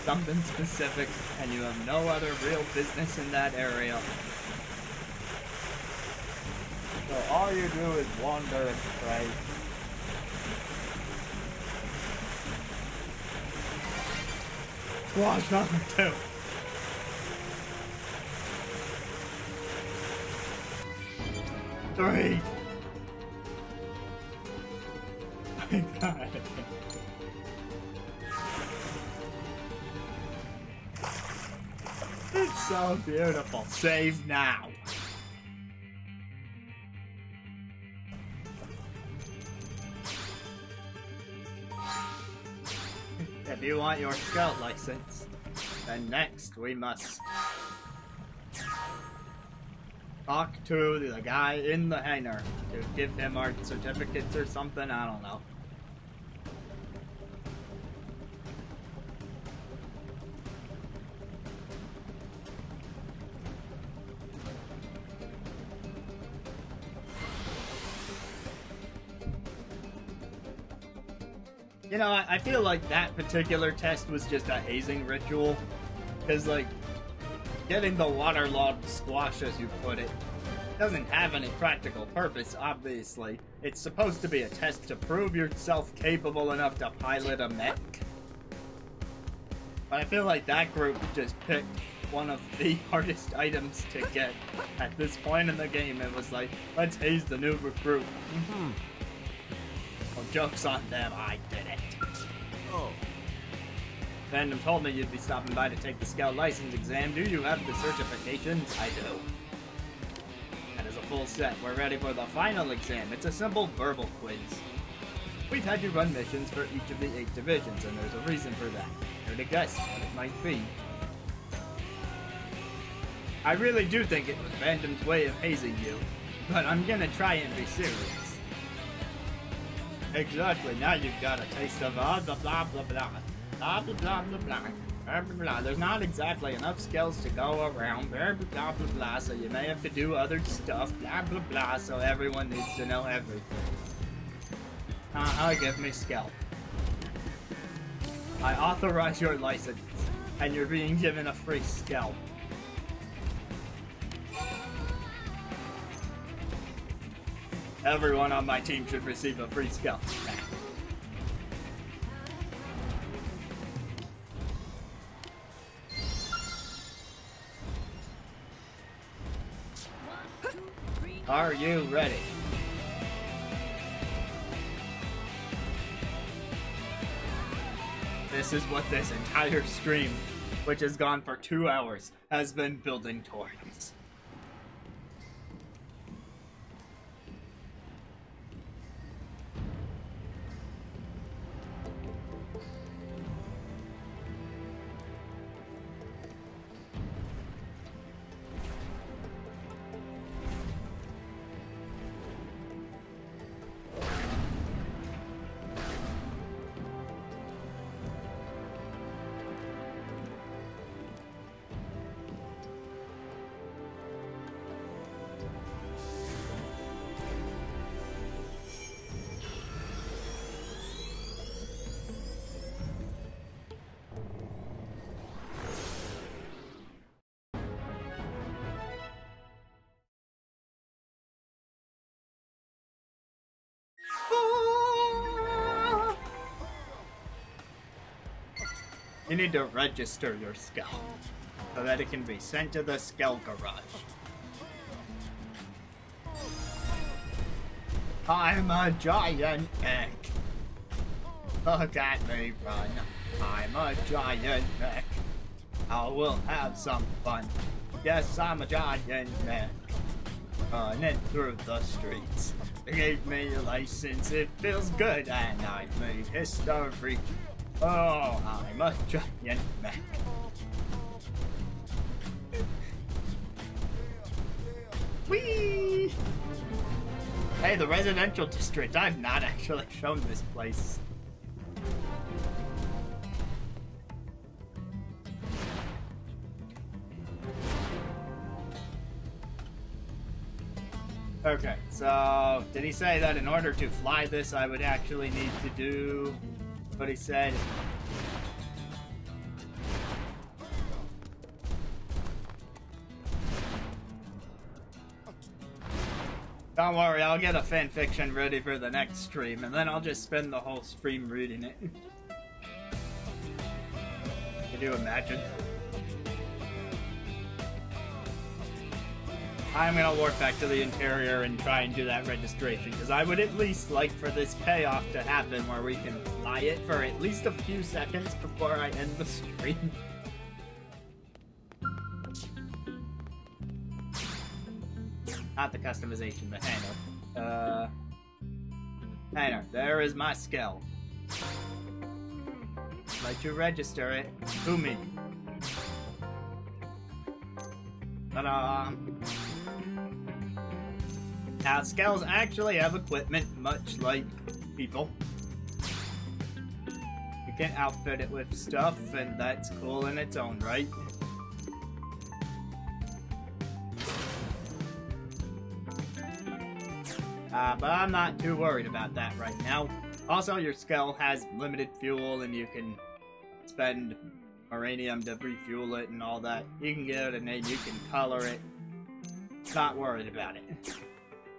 Speaker 1: something specific, and you have no other real business in that area. So all you do is wander and pray. Squash number 2. Three. It's so beautiful. Save now. If you want your scout license, then next we must talk to the guy in the hangar to give him our certificates or something, I don't know. You know, I feel like that particular test was just a hazing ritual. Because, like, getting the waterlogged squash, as you put it, doesn't have any practical purpose, obviously. It's supposed to be a test to prove yourself capable enough to pilot a mech. But I feel like that group just picked one of the hardest items to get at this point in the game. It was like, let's haze the new recruit. Well, joke's on them, I did it.
Speaker 3: Oh.
Speaker 1: Fandom told me you'd be stopping by to take the scout license exam. Do you have the certifications? I do. That is a full set. We're ready for the final exam. It's a simple verbal quiz. We've had you run missions for each of the 8 divisions, and there's a reason for that. Here to guess what it might be. I really do think it was Fandom's way of hazing you, but I'm gonna try and be serious. Exactly, now you've got a taste of all the blah blah blah. Blah blah blah blah blah. Blah blah blah. There's not exactly enough skills to go around. Blah blah blah blah blah. So you may have to do other stuff. Blah blah blah. So everyone needs to know everything. Give me skill. I authorize your license, and you're being given a free skill. Everyone on my team should receive a free skill. Are you ready? This is what this entire stream, which has gone for 2 hours, has been building towards. You need to register your skill so that it can be sent to the skill garage. I'm a giant egg. Look at me run. I'm a giant mech. I will have some fun. Yes, I'm a giant mech. Running through the streets. They gave me a license, it feels good, and I've made history. Oh, I'm a giant mech. Whee! Hey, the residential district. I've not actually shown this place. Okay, so did he say that in order to fly this I would actually need to do what he said? Don't worry, I'll get a fanfiction ready for the next stream, and then I'll just spend the whole stream reading it. Can you imagine? I'm gonna warp back to the interior and try and do that registration, because I would at least like for this payoff to happen where we can fly it for at least a few seconds before I end the stream. Not the customization, but Hanner. Hanner, there is my skull. I'd like to register it to me. Ta-da! Now, skulls actually have equipment, much like people. You can outfit it with stuff, and that's cool in its own right. But I'm not too worried about that right now. Also, your skull has limited fuel, and you can spend uranium to refuel it and all that. You can get it a name, you can color it. Not worried about it.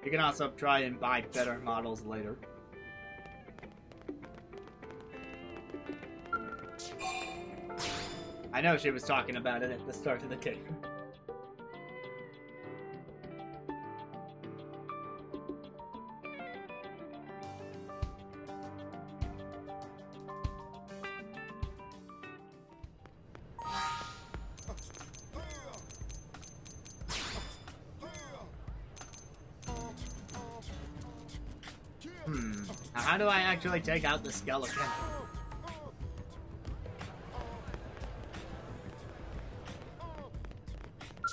Speaker 1: You can also try and buy better models later. I know she was talking about it at the start of the game. Now, how do I actually take out the skeleton?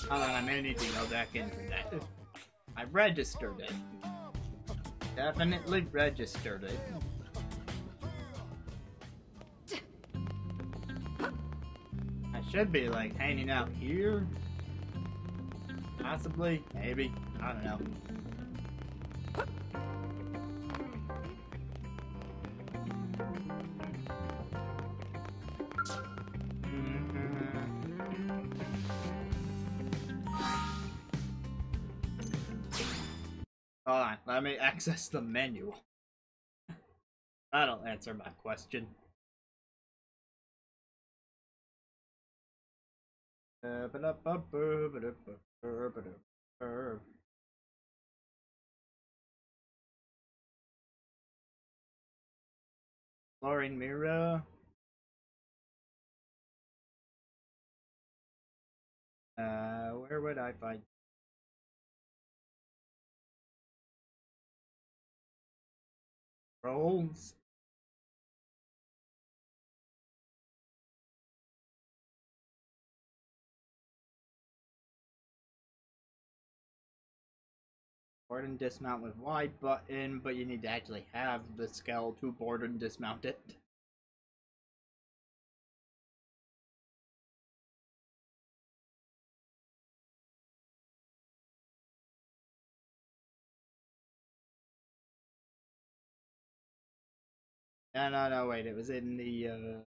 Speaker 1: Hold on, I may need to go back into that. I registered it. Definitely registered it. I should be, like, hanging out here. Possibly, maybe, I don't know. Hold on, let me access the menu. That'll answer my question. Exploring mirror. Where would I find roles? Board and dismount with Y button, but you need to actually have the skull to board and dismount it. No, wait, it was in the,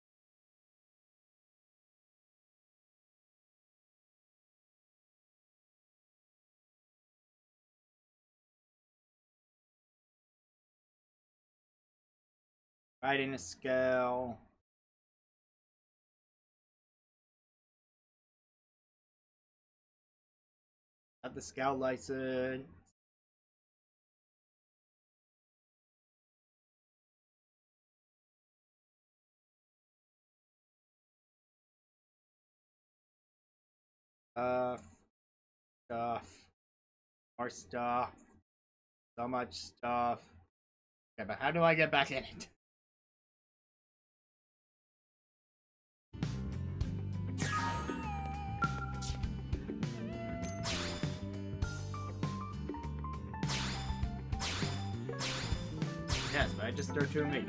Speaker 1: riding a scale. Got the scout license. Stuff. More stuff. So much stuff. Okay, but how do I get back in it? Yes, register to me.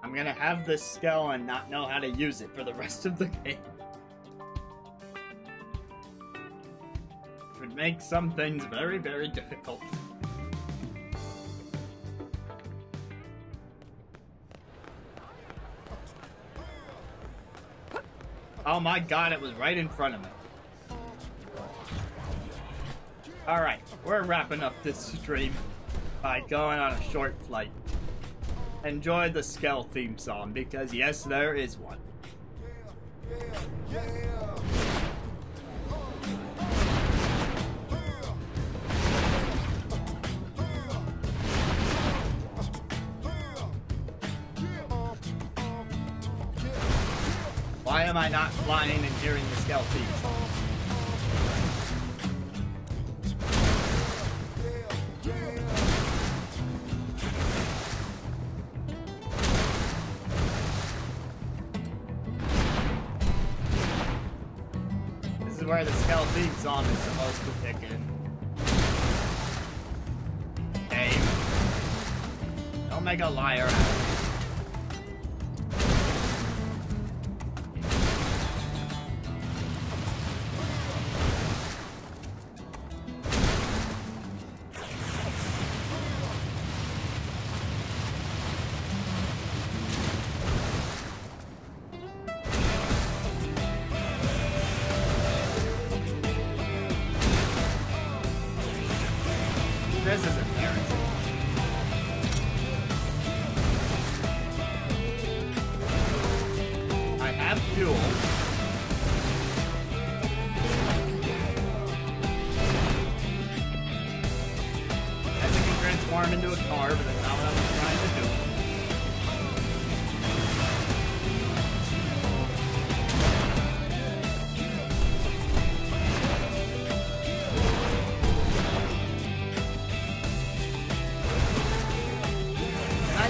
Speaker 1: I'm gonna have this skull and not know how to use it for the rest of the game. It makes some things very, very difficult. Oh my god, it was right in front of me. Alright, we're wrapping up this stream by going on a short flight. Enjoy the Skell theme song, because yes, there is one. Why am I not flying and hearing the Skell theme song? This is where the Skell theme song is supposed to kick in. Game. Don't make a liar out of me. This is embarrassing. I have fuel. As it can transform into a car, but that's not what I was trying to do.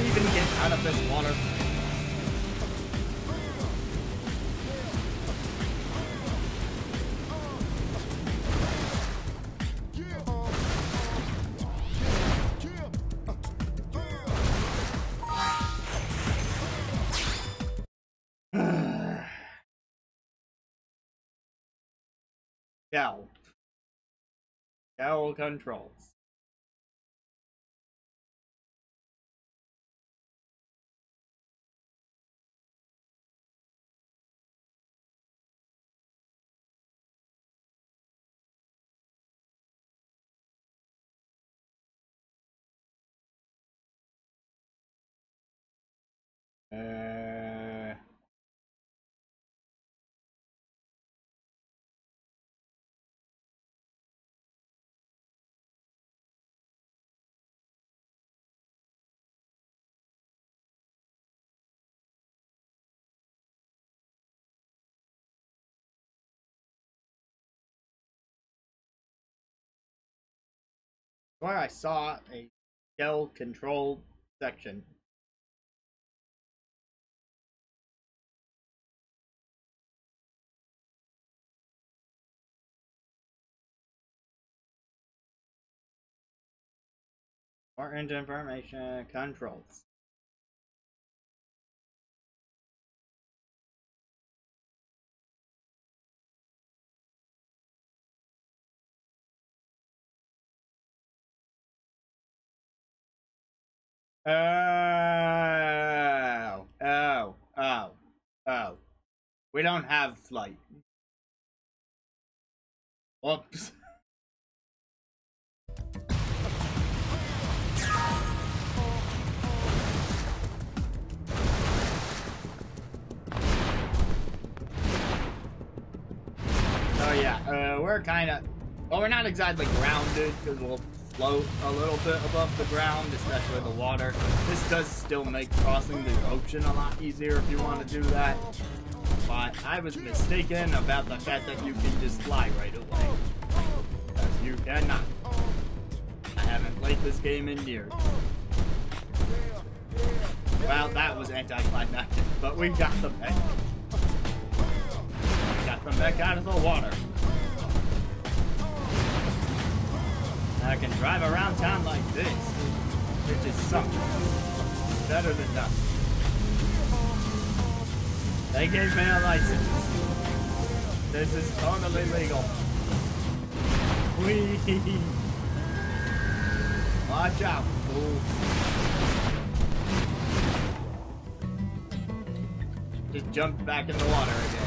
Speaker 1: Even get out of this water. Cow controls. Where I saw a Skell control section. Important information controls. Oh. We don't have flight. Whoops. Oh yeah, we're kind of, well, we're not exactly grounded because we'll float a little bit above the ground, especially the water. This does still make crossing the ocean a lot easier if you want to do that. But I was mistaken about the fact that you can just fly right away. Because you cannot. I haven't played this game in years. Well, that was anticlimactic, but we got them back. We got them back out of the water. I can drive around town like this, which is something better than nothing. They gave me a license. This is totally legal. Whee! Watch out, fool. Just jump back in the water again.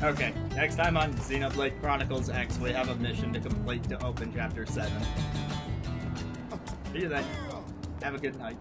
Speaker 1: Okay, next time on Xenoblade Chronicles X, we have a mission to complete to open Chapter 7. See you then. Have a good night.